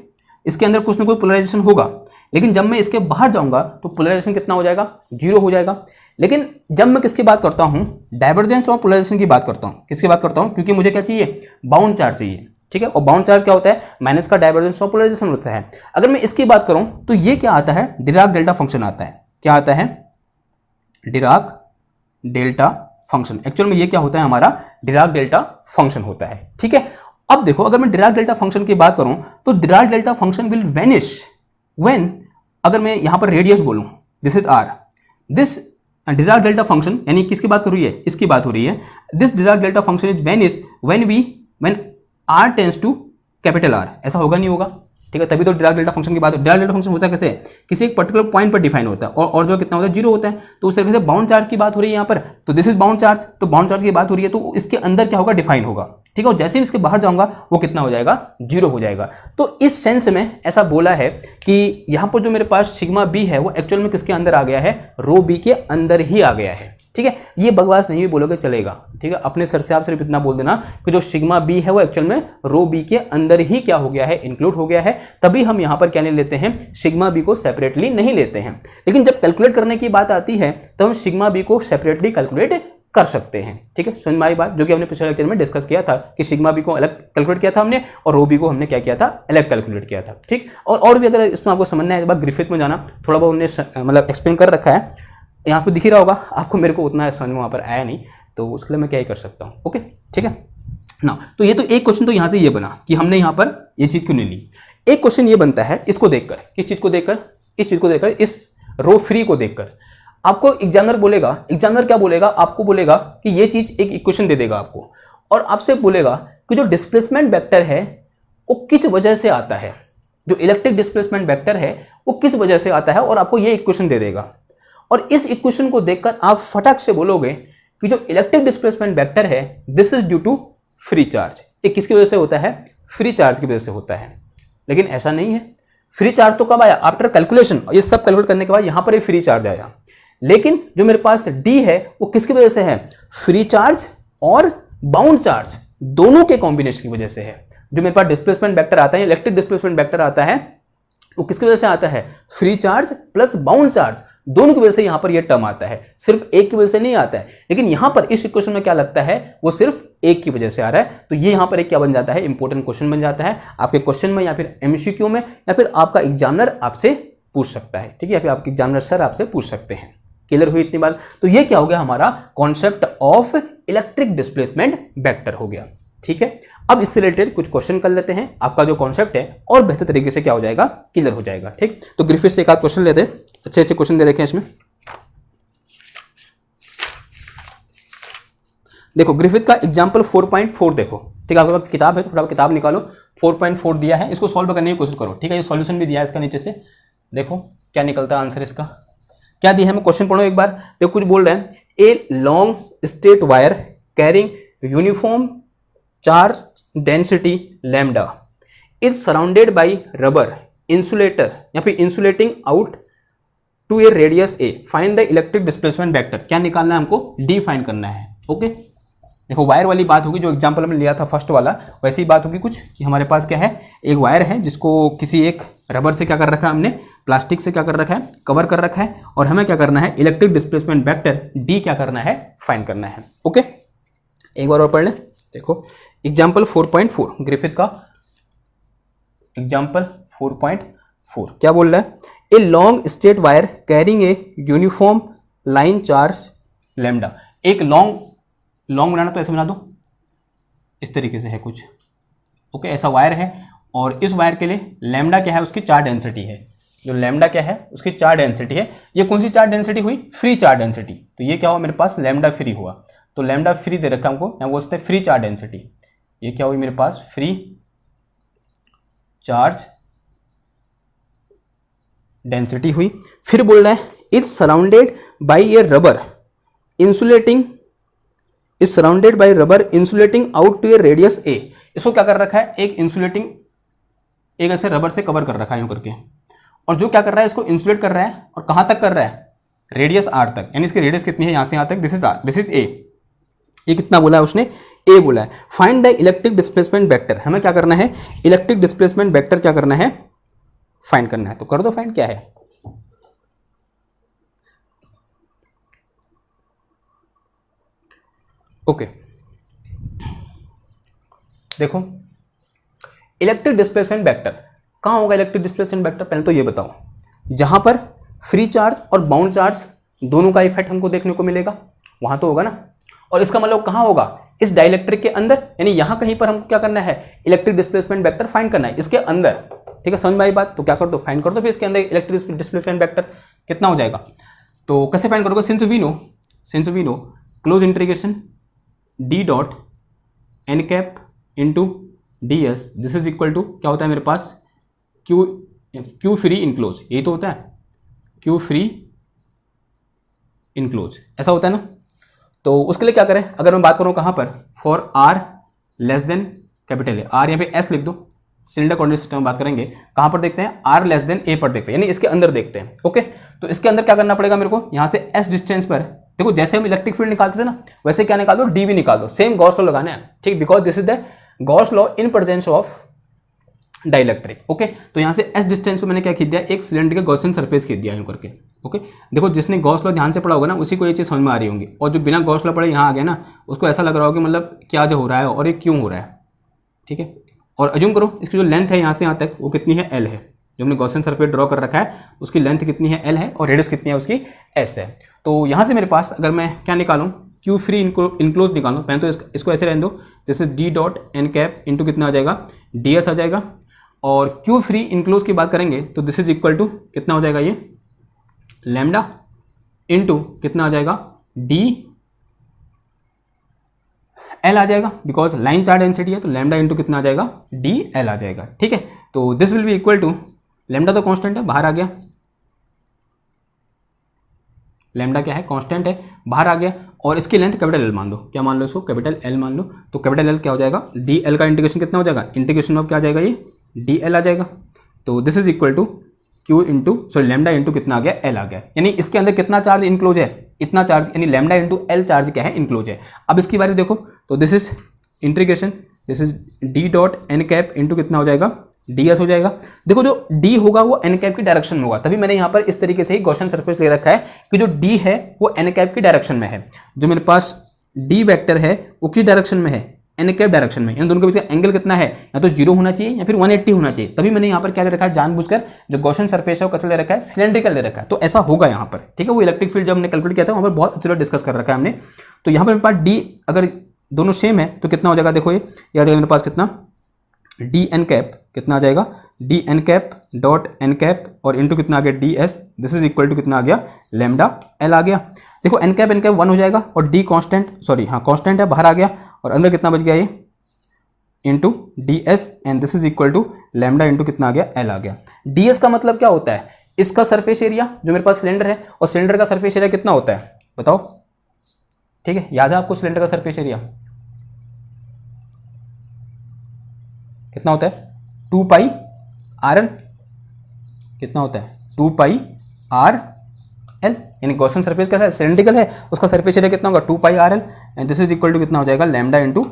इसके अंदर कुछ ना कुछ पोलराइजेशन होगा, लेकिन जब मैं इसके बाहर जाऊंगा तो पोलराइजेशन कितना हो जाएगा, 0 हो जाएगा। लेकिन जब मैं किसकी बात करता हूं, डाइवर्जेंस और पोलराइजेशन की बात करता हूं, किसकी बात करता हूं, क्योंकि मुझे क्या चाहिए, बाउंड चार्ज चाहिए, ठीक है। और बाउंड चार्ज क्या होता है, माइनस का डाइवर्जेंस और पोलराइजेशन होता है। अगर मैं इसकी बात करूं तो ये क्या आता है, डिराक डेल्टा फंक्शन आता है। क्या आता है, डिराक डेल्टा फंक्शन। एक्चुअल में ये क्या होता है, हमारा डिराक डेल्टा फंक्शन होता है, ठीक है। अब देखो, अगर मैं डिराक डेल्टा फंक्शन की बात करूं तो Dirac delta function will vanish when, अगर मैं यहां पर रेडियस बोलूं, this is R, this Dirac delta function, यानी किसकी बात कर रही है, इसकी बात हो रही है। This Dirac delta function is vanish when R tends to capital R. ऐसा होगा, नहीं होगा, ठीक है। तभी तो डिराक डेल्टा फंक्शन की बात, डिराक डेल्टा फंक्शन होता है कैसे, किसी एक पर्टिकुलर पॉइंट पर डिफाइन होता है और जो कितना होता है, 0 होता है। तो उस तरीके से बाउंड चार्ज की बात हो रही है यहाँ पर, तो दिस इज बाउंड चार्ज, तो बाउंड चार्ज की बात हो रही है, तो इसके अंदर क्या होगा, डिफाइन होगा, ठीक है। और जैसे ही इसके बाहर जाऊंगा वो कितना हो जाएगा, 0 हो जाएगा। तो इस सेंस में ऐसा बोला है कि यहाँ पर जो मेरे पास सिग्मा बी है वो एक्चुअल में किसके अंदर आ गया है, रो बी के अंदर ही आ गया है, ठीक है। ये बकवास नहीं भी बोलोगे चलेगा, ठीक है। अपने सर से आप सिर्फ इतना बोल देना कि जो सिग्मा बी है वो एक्चुअल में रो बी के अंदर ही क्या हो गया है, इंक्लूड हो गया है। तभी हम यहां पर क्या नहीं लेते हैं, सिग्मा बी को सेपरेटली नहीं लेते हैं। लेकिन जब कैलकुलेट करने की बात आती है तो हम सिग्मा बी को सेपरेटली कैलकुलेट कर सकते हैं, ठीक है। समझ में आई बात, जो कि हमने पिछले लेक्चर में डिस्कस किया था कि सिग्मा बी को अलग कैलकुलेट किया था हमने और रो बी को हमने क्या किया था, अलग कैलकुलेट किया था, ठीक। और भी अगर इसमें आपको समझना है, एक बार ग्रिफिथ में जाना, थोड़ा बहुत उन्होंने मतलब एक्सप्लेन कर रखा है, यहाँ पे दिख ही रहा होगा आपको, मेरे को उतना समझ में वहाँ पर आया नहीं, तो उसके लिए मैं क्या ही कर सकता हूँ, ओके, ठीक है ना। तो ये तो एक क्वेश्चन तो यहाँ से ये बना कि हमने यहाँ पर ये चीज़ क्यों नहीं ली। एक क्वेश्चन ये बनता है इसको देखकर, किस चीज़ को देखकर, इस चीज़ को देखकर, इस रो फ्री को देखकर। आपको एग्जामिनर बोलेगा, एग्जामिनर क्या बोलेगा, आपको बोलेगा कि ये चीज़ एक इक्वेशन दे देगा आपको और आपसे बोलेगा कि जो डिस्प्लेसमेंट वेक्टर है वो किस वजह से आता है, जो इलेक्ट्रिक डिस्प्लेसमेंट वेक्टर है वो किस वजह से आता है, और आपको ये इक्वेशन दे देगा। और इस इक्वेशन को देखकर आप फटाक से बोलोगे कि जो इलेक्ट्रिक डिस्प्लेसमेंट वेक्टर है this is due to free charge. ये किसकी वजह से होता है, फ्री चार्ज की वजह से होता है। लेकिन ऐसा नहीं है, फ्री चार्ज तो कब आया, आफ्टर कैलकुलेशन, ये सब कैलकुलेट करने के बाद यहां पर ये फ्री चार्ज आया। लेकिन जो मेरे पास डी है वो किसकी वजह से है, फ्री चार्ज और बाउंड चार्ज दोनों के कॉम्बिनेशन की वजह से है। जो मेरे पास डिस्प्लेसमेंट वेक्टर आता है, इलेक्ट्रिक डिस्प्लेसमेंट वेक्टर आता है, वो किसकी वजह से आता है, free charge plus bound charge, दोनों की वजह से यहां पर यह टर्म आता है, सिर्फ एक की वजह से नहीं आता है। लेकिन यहां पर इस इक्वेशन में क्या लगता है, वो सिर्फ एक की वजह से आ रहा है। तो ये यहां पर एक क्या बन जाता है, इंपॉर्टेंट क्वेश्चन बन जाता है आपके क्वेश्चन में, या फिर एमसीक्यू में, या फिर आपका एग्जामिनर आपसे पूछ सकता है, ठीक है, या फिर आपके एग्जामिनर सर आपसे पूछ सकते हैं। क्लियर हुई इतनी बात। तो ये क्या हो गया, हमारा concept of electric displacement vector हो गया, ठीक है। अब इससे रिलेटेड कुछ क्वेश्चन कर लेते हैं, आपका जो कॉन्सेप्ट है और बेहतर तरीके से क्या हो जाएगा, क्लियर हो जाएगा, ठीक। तो ग्रिफिथ से एक आध क्वेश्चन लेते हैं, अच्छे अच्छे क्वेश्चन दे रखे हैं इसमें। देखो ग्रिफिथ का एग्जाम्पल 4.4 देखो, ठीक है। आपके पास किताब है तो थोड़ा किताब निकालो, 4.4 दिया है, इसको सॉल्व करने की कोशिश करो, ठीक है। ये सॉल्यूशन भी दिया है इसका, नीचे से देखो क्या निकलता है आंसर इसका। क्या दिया है, मैं क्वेश्चन पढ़ो एक बार। देखो कुछ बोल रहे हैं, a long straight wire carrying uniform charge density lambda is surrounded by rubber insulator या फिर insulating out to a radius A, find the electric displacement vector. क्या निकालना है हमको, डी फाइंड करना है, ओके। देखो वायर वाली बात होगी, जो एग्जांपल हमने लिया था फर्स्ट वाला, वैसी बात होगी कुछ कि हमारे पास क्या है, एक वायर है जिसको किसी एक रबर से क्या कर रखा है हमने, प्लास्टिक से क्या कर रखा है, कवर कर रखा है, और हमें क्या करना है, इलेक्ट्रिक डिस्प्लेसमेंट वेक्टर डी क्या करना है, फाइंड करना है, ओके। एक बार और पढ़ लें। देखो एग्जाम्पल 4.4 ग्रिफिथ का एग्जाम्पल 4.4 क्या बोल रहा है, ए long straight wire carrying a uniform line charge lambda. एक लॉन्ग बनाना तो ऐसे बना दो, इस तरीके से है कुछ, ओके। ऐसा वायर है और इस वायर के लिए लैम्डा क्या है, उसकी चार्ज डेंसिटी है। जो लैम्डा क्या है, उसकी चार्ज डेंसिटी है। ये कौन सी चार्ज डेंसिटी हुई, फ्री चार्ज डेंसिटी। तो ये क्या हुआ, मेरे पास लैम्डा फ्री हुआ, तो लैम्डा फ्री दे रखा हमको, यहाँ बोलते हैं फ्री चार्ज डेंसिटी। ये क्या हुई मेरे पास, फ्री चार्ज डेंसिटी हुई। फिर बोल रहा है is surrounded by a rubber insulating, is surrounded by rubber insulating out to a radius a. इसको क्या कर रखा है, एक इंसुलेटिंग, एक ऐसे रबर से कवर कर रखा है यूं करके, और जो क्या कर रहा है, इसको इंसुलेट कर रहा है, और कहां तक कर रहा है, रेडियस आर तक, यानी इसकी रेडियस कितनी है, यहां से यहां तक, दिस इज ए। ये कितना बोला है उसने, ए बोला है। Find the electric displacement vector, हमें क्या करना है, इलेक्ट्रिक डिस्प्लेसमेंट वेक्टर क्या करना है, फाइंड करना है। तो कर दो फाइंड, क्या है, ओके देखो इलेक्ट्रिक डिस्प्लेसमेंट वेक्टर कहाँ होगा, इलेक्ट्रिक डिस्प्लेसमेंट वेक्टर पहले तो ये बताओ, जहां पर फ्री चार्ज और बाउंड चार्ज दोनों का इफेक्ट हमको देखने को मिलेगा वहां तो होगा ना। और इसका मतलब कहाँ होगा, इस डाइलेक्ट्रिक के अंदर, यानी यहां कहीं पर हमको क्या करना है, इलेक्ट्रिक डिस्प्लेसमेंट वेक्टर फाइंड करना है इसके अंदर। ठीक है, समझ में आई बात, तो क्या कर दो, फाइंड कर दो फिर इसके अंदर इलेक्ट्रिक डिस्प्लेसमेंट वेक्टर कितना हो जाएगा। तो कैसे फाइंड करोगे, since we know close integration D dot N cap into D S, this is equal to क्या होता है मेरे पास, क्यू फ्री इनक्लोज, यही तो होता है, क्यू फ्री इनक्लोज, ऐसा होता है ना। तो उसके लिए क्या करें, अगर मैं बात करूं कहां पर, for R less than capital A, R यहाँ पे एस लिख दो, सिलेंडर कोऑर्डिनेट सिस्टम में बात करेंगे, कहां पर देखते हैं, आर लेस देन ए पर देखते हैं, यानी इसके अंदर देखते हैं। ओके, तो इसके अंदर क्या करना पड़ेगा मेरे को, यहां से एस डिस्टेंस पर, देखो जैसे हम इलेक्ट्रिक फील्ड निकालते थे ना, वैसे क्या निकाल दो, डी भी निकाल दो, सेम गॉस लॉ लगाना है। ठीक, because this is the Gauss law in presence of dielectric. Okay, तो यहां से एस डिस्टेंस पे मैंने क्या खींच दिया, एक सिलेंडर का गॉसियन सरफेस खींच दिया यूं करके। ओके, देखो जिसने गॉस लॉ ध्यान से पढ़ा होगा ना, उसी को ये चीज समझ में आ रही होंगी, और जो बिना गॉस लॉ पढ़े यहाँ आ गया ना, उसको ऐसा लग रहा होगा कि मतलब क्या जो हो रहा है और ये क्यों हो रहा है। ठीक है, और अज्यूम करो इसकी जो लेंथ है यहाँ से यहाँ तक वो कितनी है, एल है, जो हमने गॉसियन सरफेस ड्रॉ कर रखा है उसकी लेंथ कितनी है, एल है, और रेडियस कितनी है उसकी, एस है। तो यहाँ से मेरे पास अगर मैं क्या निकालूँ, क्यू फ्री इनक्लोज निकालूँ, पहले तो इसको ऐसे रहने दो, जैसे D dot N cap into कितना आ जाएगा, डी एस आ जाएगा, और क्यू फ्री इनक्लोज की बात करेंगे तो दिस इज इक्वल टू कितना हो जाएगा, ये लैम्डा इंटू कितना आ जाएगा, डी एल आ जाएगा, बिकॉज लाइन चार्ज डेंसिटी है, तो लैम्डा इंटू कितना आ जाएगा, डी एल आ जाएगा। ठीक है, तो this will be equal to, lambda तो कांस्टेंट है, बाहर आ गया, लैम्डा क्या है, कांस्टेंट है, बाहर आ गया, और इसकी लेंथ कैपिटल एल मान लो, क्या मान लो इसको, कैपिटल एल मान लो, तो कैपिटल एल क्या हो जाएगा, डी एल का इंटीग्रेशन कितना हो जाएगा, इंटीग्रेशन ऑफ क्या आ जाएगा, ये डी एल आ जाएगा। तो this is equal to Q into sorry lambda into कितना आ गया, एल आ गया, यानी इसके अंदर कितना चार्ज इनक्लोज है, इतना चार्ज, यानी लैम्डा इंटू एल चार्ज क्या है, इनक्लोज है। अब इसकी बारी देखो, तो this is integration, this is D dot N cap into कितना हो जाएगा, डी एस हो जाएगा। देखो जो डी होगा वो एन कैप की डायरेक्शन में होगा, तभी मैंने यहाँ पर इस तरीके से ही गॉसियन सरफेस ले रखा है कि जो डी है वो एन कैप की डायरेक्शन में है, जो मेरे पास डी वेक्टर है वो किस डायरेक्शन में है, एन कैप डायरेक्शन में, इन दोनों के बीच का एंगल कितना है, या तो 0 होना चाहिए या फिर 180 होना चाहिए, तभी मैंने यहाँ पर क्या ले रखा है, जानबूझकर जो गॉसियन सरफेस है वो कैसे ले रखा है, सिलेंड्रिकल ले रखा है, तो ऐसा होगा यहाँ पर। ठीक है, वो इलेक्ट्रिक फील्ड जब हमने कैलकुलेट किया था वहाँ पर बहुत अच्छी तरह डिस्कस कर रखा है हमने। तो यहाँ पर मेरे पास डी अगर दोनों सेम है तो कितना हो जाएगा, देखो ये आ जाएगा मेरे पास कितना, डी एन कैप कितना आ जाएगा, D N cap dot N cap और इंटू कितना आ गया, D S, this is equal to कितना आ गया, लैम्डा एल आ गया। देखो एन कैप 1 हो जाएगा, और डी कांस्टेंट, सॉरी हाँ कांस्टेंट है, बाहर आ गया, और अंदर कितना बच गया, ये into D S, and this is equal to lambda into कितना आ गया, एल आ गया। डी एस का मतलब क्या होता है, इसका सरफेस एरिया जो मेरे पास सिलेंडर है, और सिलेंडर का सरफेस एरिया कितना होता है बताओ। ठीक है, याद है आपको सिलेंडर का सरफेस एरिया कितना होता है, 2 पाई आर एल, कितना होता है, 2 पाई आर एल, यानी गॉसियन सरफेस कैसा है, सिलेंड्रिकल है, उसका सरफेस एरिया कितना होगा, 2 pi R L, and this is equal to कितना हो जाएगा, लैम्डा इंटू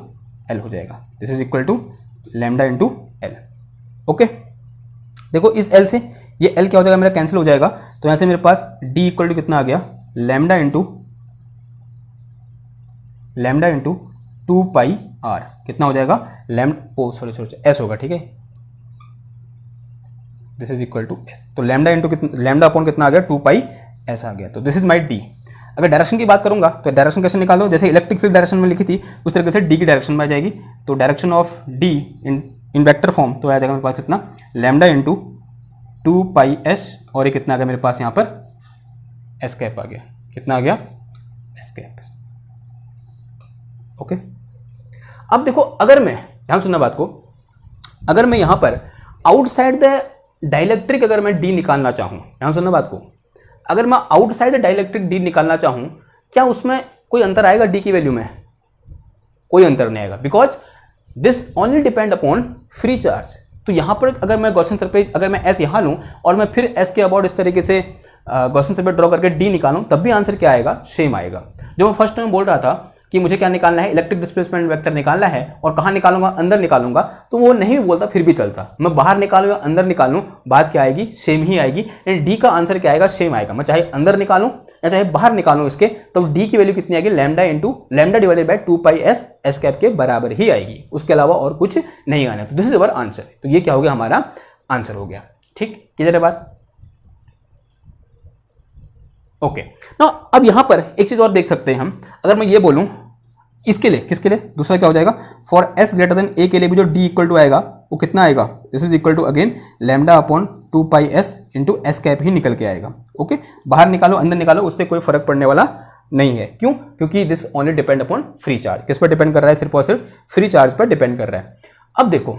एल हो जाएगा, this is equal to lambda into L. Okay, देखो इस एल से ये एल क्या हो जाएगा मेरा, कैंसिल हो जाएगा, तो यहाँ से मेरे पास डी इक्वल टू कितना आ गया, लैम्डा इंटू 2 पाई आर, कितना हो जाएगा, सॉरी एस होगा। ठीक है, this is equal to S, तो लैम्डा इंटू कितना, लैम्डा अपॉन कितना आ गया, 2 पाई एस आ गया, तो दिस इज माई डी। अगर डायरेक्शन की बात करूंगा तो डायरेक्शन कैसे निकाल दो, जैसे इलेक्ट्रिक फील्ड डायरेक्शन में लिखी थी उस तरीके से डी की डायरेक्शन में आ जाएगी, तो direction of D in vector form तो आ जाएगा मेरे पास कितना, लैम्डा इंटू 2 पाई एस, और ये कितना आ गया मेरे पास यहाँ पर, एस कैप आ गया, कितना आ गया, एस कैप। ओके, अब देखो अगर मैं, ध्यान सुनना बात को, अगर मैं यहाँ पर आउटसाइड द डाइलेक्ट्रिक अगर मैं डी निकालना चाहूँ, ध्यान सुनना बात को, अगर मैं आउटसाइड द डाइलेक्ट्रिक डी निकालना चाहूँ, क्या उसमें कोई अंतर आएगा डी की वैल्यू में, कोई अंतर नहीं आएगा, because this only depend upon free charge. तो यहाँ पर अगर मैं गॉसियन सरफेस, अगर मैं एस यहाँ लूँ और मैं फिर एस के अबाउट इस तरीके से गॉसियन सरफेस ड्रॉ करके डी निकालूँ, तब भी आंसर क्या आएगा, सेम आएगा। जो मैं फर्स्ट टाइम बोल रहा था कि मुझे क्या निकालना है, इलेक्ट्रिक डिस्प्लेसमेंट वेक्टर निकालना है और कहाँ निकालूंगा, अंदर निकालूंगा, तो वो नहीं भी बोलता फिर भी चलता। मैं बाहर निकालूं या अंदर निकालूं, बात क्या आएगी, सेम ही आएगी। यानी डी का आंसर क्या आएगा, सेम आएगा। मैं चाहे अंदर निकालूं या चाहे बाहर निकालूं इसके, तो डी की वैल्यू कितनी आएगी, lambda into lambda divided by 2 pi S S cap के बराबर ही आएगी, उसके अलावा और कुछ नहीं आना। तो दिस इज अवर आंसर। तो ये क्या हो गया, हमारा आंसर हो गया। ठीक, क्लियर है बात। ओके ना, अब यहां पर एक चीज और देख सकते हैं हम, अगर मैं ये बोलूं इसके लिए, किसके लिए, दूसरा क्या हो जाएगा, फॉर एस ग्रेटर देन ए के लिए भी जो डी इक्वल टू आएगा वो कितना आएगा, this is equal to again lambda upon 2 pi S into S cap ही निकल के आएगा। ओके, बाहर निकालो अंदर निकालो, उससे कोई फर्क पड़ने वाला नहीं है। क्यों, क्योंकि this only depend upon free charge. किस पर डिपेंड कर रहा है, सिर्फ और सिर्फ फ्री चार्ज पर डिपेंड कर रहा है। अब देखो,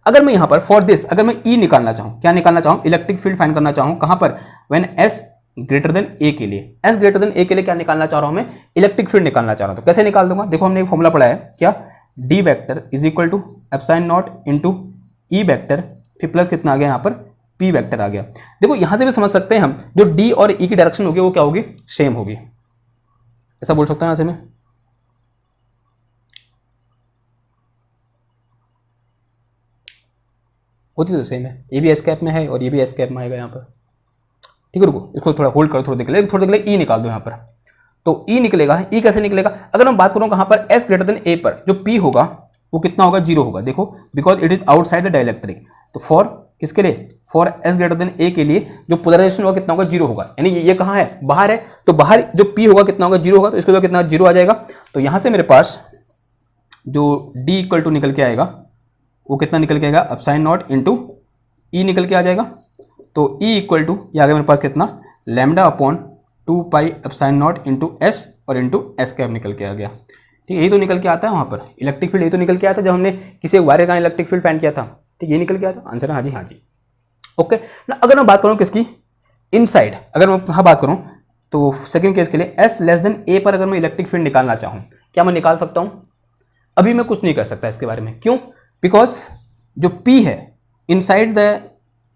अगर मैं यहां पर फॉर दिस अगर मैं ई निकालना चाहूं, क्या निकालना चाहूं, इलेक्ट्रिक फील्ड फाइंड करना चाहूं, कहां पर, व्हेन एस ग्रेटर देन ए के लिए, एस ग्रेटर देन ए के लिए क्या निकालना चाह रहा हूं मैं, इलेक्ट्रिक फील्ड निकालना चाह रहा हूं। तो कैसे निकाल दूंगा, देखो हमने एक फॉर्मूला पढ़ा है, क्या, D vector is equal to epsilon naught into E vector, फिर प्लस कितना आ गया यहां पर, पी वेक्टर आ गया। देखो यहां से भी समझ सकते हैं हम, जो डी और ई की डायरेक्शन होगी वो क्या होगी, सेम होगी, ऐसा बोल सकते हैं यहां से मैं। होती तो सेम है, ये भी एस कैप में है और ये भी एस कैप में आएगा यहाँ पर। ठीक है, रुको इसको थोड़ा होल्ड करो, थोड़ा देख ले, थोड़ा देख ले, ई निकाल दो यहाँ पर। तो ई निकलेगा, ई कैसे निकलेगा, अगर मैं बात करूँ कहाँ पर, एस ग्रेटर देन ए पर जो पी होगा वो कितना होगा, 0 होगा। देखो because it is outside the dielectric, तो फॉर किसके लिए, फॉर एस ग्रेटर देन ए के लिए जो पोलराइजेशन होगा कितना होगा, 0 होगा। यानी ये कहाँ है, बाहर है, तो बाहर जो पी होगा कितना होगा, 0 होगा, तो इसके लिए कितना 0 आ जाएगा। तो यहाँ से मेरे पास जो डी इक्वल टू निकल के आएगा वो कितना निकल के आएगा, एप्सिलॉन नॉट इंटू ई निकल के आ जाएगा। तो ई इक्वल टू ये आ गया मेरे पास कितना, lambda upon 2 pi epsilon naught into S और इंटू एस कैप निकल के आ गया। ठीक है, यही तो निकल के आता है वहाँ पर, इलेक्ट्रिक फील्ड यही तो निकल के आया था जब हमने किसी एक वायर का इलेक्ट्रिक फील्ड फाइंड किया था। ठीक, ये निकल के आया था आंसर, हाँ जी हाँ जी। ओके ना, अगर मैं बात करूँ किसकी, इनसाइड, अगर मैं हाँ बात करूँ तो सेकेंड केस के लिए एस लेस देन ए पर अगर मैं इलेक्ट्रिक फील्ड निकालना चाहूँ, क्या मैं निकाल सकता हूँ, अभी मैं कुछ नहीं कर सकता इसके बारे में। क्यों, बिकॉज जो पी है inside the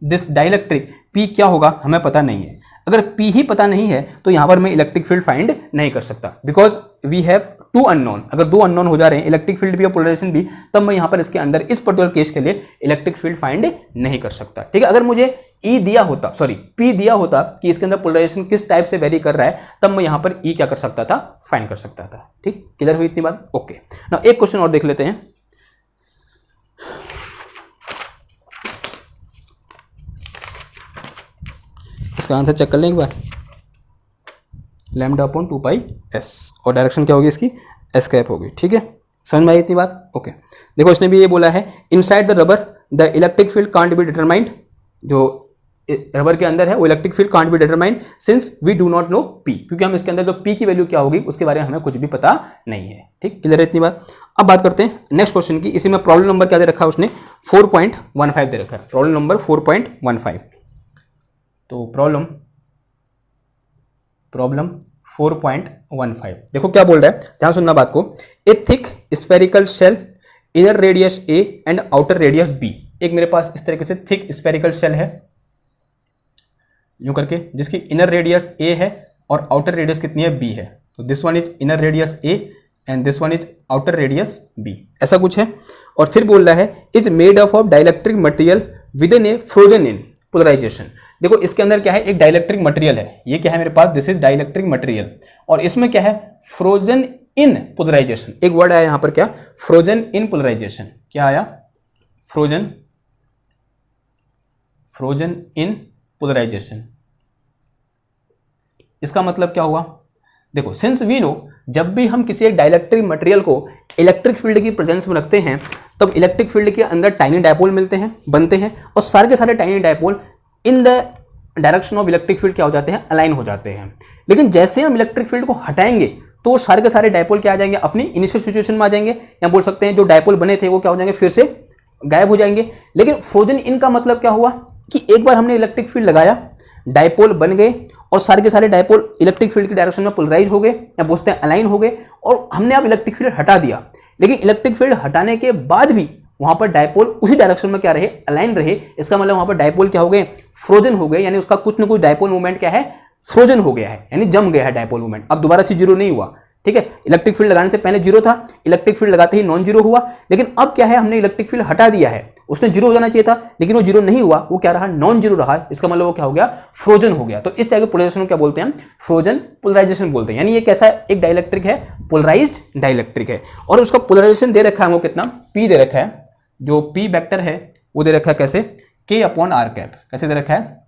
this dielectric, P क्या होगा हमें पता नहीं है। अगर पी ही पता नहीं है तो यहां पर मैं इलेक्ट्रिक फील्ड फाइंड नहीं कर सकता, बिकॉज वी हैव 2 अननोन। अगर 2 अननोन हो जा रहे हैं, इलेक्ट्रिक फील्ड भी और पोलराइजेशन भी, तब मैं यहां पर इसके अंदर इस पर्टिकुलर केस के लिए इलेक्ट्रिक फील्ड फाइंड नहीं कर सकता। ठीक है, अगर मुझे ई दिया होता, सॉरी पी दिया होता कि इसके अंदर पोलराइजेशन किस टाइप से वेरी कर रहा है, तब मैं यहां पर ई क्या कर सकता था, फाइंड कर सकता था। ठीक, क्लियर हुई इतनी बात। ओके ना, एक क्वेश्चन और देख लेते हैं। इसका आंसर चेक कर लें एक बार, लैम्डा अपॉन 2 पाई एस और डायरेक्शन क्या होगी इसकी, एस कैप होगी। ठीक है, समझ में आई इतनी बात। ओके, देखो इसने भी ये बोला है, inside the rubber the electric field can't be determined, जो रबर के अंदर है वो electric field can't be determined since we do not know P, क्योंकि हम इसके अंदर जो पी की वैल्यू क्या होगी उसके बारे में हमें कुछ भी पता नहीं है। ठीक, क्लियर है इतनी बात। अब बात करते हैं नेक्स्ट क्वेश्चन की। इसी में प्रॉब्लम नंबर क्या दे रखा है उसने, 4.15 दे रखा है, प्रॉब्लम नंबर 4.15। तो प्रॉब्लम 4.15 देखो क्या बोल रहा है, ध्यान सुनना बात को। A thick spherical shell, inner radius A and outer radius B. एक मेरे पास इस तरीके से थिक स्फेरिकल शेल है यूं करके, जिसकी इनर रेडियस ए है और आउटर रेडियस कितनी है, बी है। तो this one is inner radius A and this one is outer radius B, ऐसा कुछ है। और फिर बोल रहा है is made up of dielectric material with in a frozen in polarisation. देखो इसके अंदर क्या है, एक डाइलेक्ट्रिक मटेरियल है, ये क्या है मेरे पास, दिस इज डाइलेक्ट्रिक मटेरियल, और इसमें क्या है, फ्रोजन इन पोलराइजेशन। एक वर्ड आया यहां पर क्या, फ्रोजन इन पोलराइजेशन। क्या आया, फ्रोजन, फ्रोजन इन पोलराइजेशन। इसका मतलब क्या हुआ, देखो सिंस वी नो, जब भी हम किसी एक डाइलेक्ट्रिक मटेरियल को इलेक्ट्रिक फील्ड की प्रेजेंस में रखते हैं तब इलेक्ट्रिक फील्ड के अंदर टाइनी डायपोल मिलते हैं, बनते हैं, और सारे के सारे tiny dipole in the direction of electric field क्या हो जाते हैं, अलाइन हो जाते हैं। लेकिन जैसे हम इलेक्ट्रिक फील्ड को हटाएंगे तो सारे के सारे डायपोल क्या आ जाएंगे, अपनी इनिशियल सिचुएशन में आ जाएंगे, या बोल सकते हैं जो डायपोल बने थे वो क्या हो जाएंगे, फिर से गायब हो जाएंगे। लेकिन फ्रोजन इन का मतलब क्या हुआ कि एक बार हमने इलेक्ट्रिक फील्ड लगाया, डायपोल बन गए और सारे के सारे डायपोल इलेक्ट्रिक फील्ड की डायरेक्शन में पोलराइज हो गए, या बोलते हैं अलाइन हो गए, और हमने अब इलेक्ट्रिक फील्ड हटा दिया। लेकिन इलेक्ट्रिक फील्ड हटाने के बाद भी वहां पर डायपोल उसी डायरेक्शन में क्या रहे, अलाइन रहे। इसका मतलब वहां पर डायपोल क्या हो गए, फ्रोजन हो गए, यानी उसका कुछ ना कुछ डायपोल मूवमेंट क्या है, फ्रोजन हो गया है, यानी जम गया है डायपोल मूवमेंट। अब दोबारा से जीरो नहीं हुआ, ठीक है, इलेक्ट्रिक फील्ड लगाने से पहले जीरो था, इलेक्ट्रिक फील्ड लगाते ही नॉन जीरो हुआ, लेकिन अब क्या है, हमने इलेक्ट्रिक फील्ड हटा दिया है, उसने जीरो हो जाना चाहिए था लेकिन वो जीरो नहीं हुआ, वो क्या रहा, नॉन जीरो रहा, इसका मतलब वो क्या हो गया, फ्रोजन हो गया। तो इस टाइप के पोलराइजेशन को क्या बोलते हैं, फ्रोजन पोलराइजेशन बोलते हैं। यानी ये कैसा एक डाइलेक्ट्रिक है, पोलराइज्ड डाइलेक्ट्रिक है, और उसका पोलराइजेशन दे रखा है वो कितना, पी दे रखा है, जो पी वेक्टर है वो दे रखा है कैसे, के अपॉन आर कैप, कैसे दे रखा है,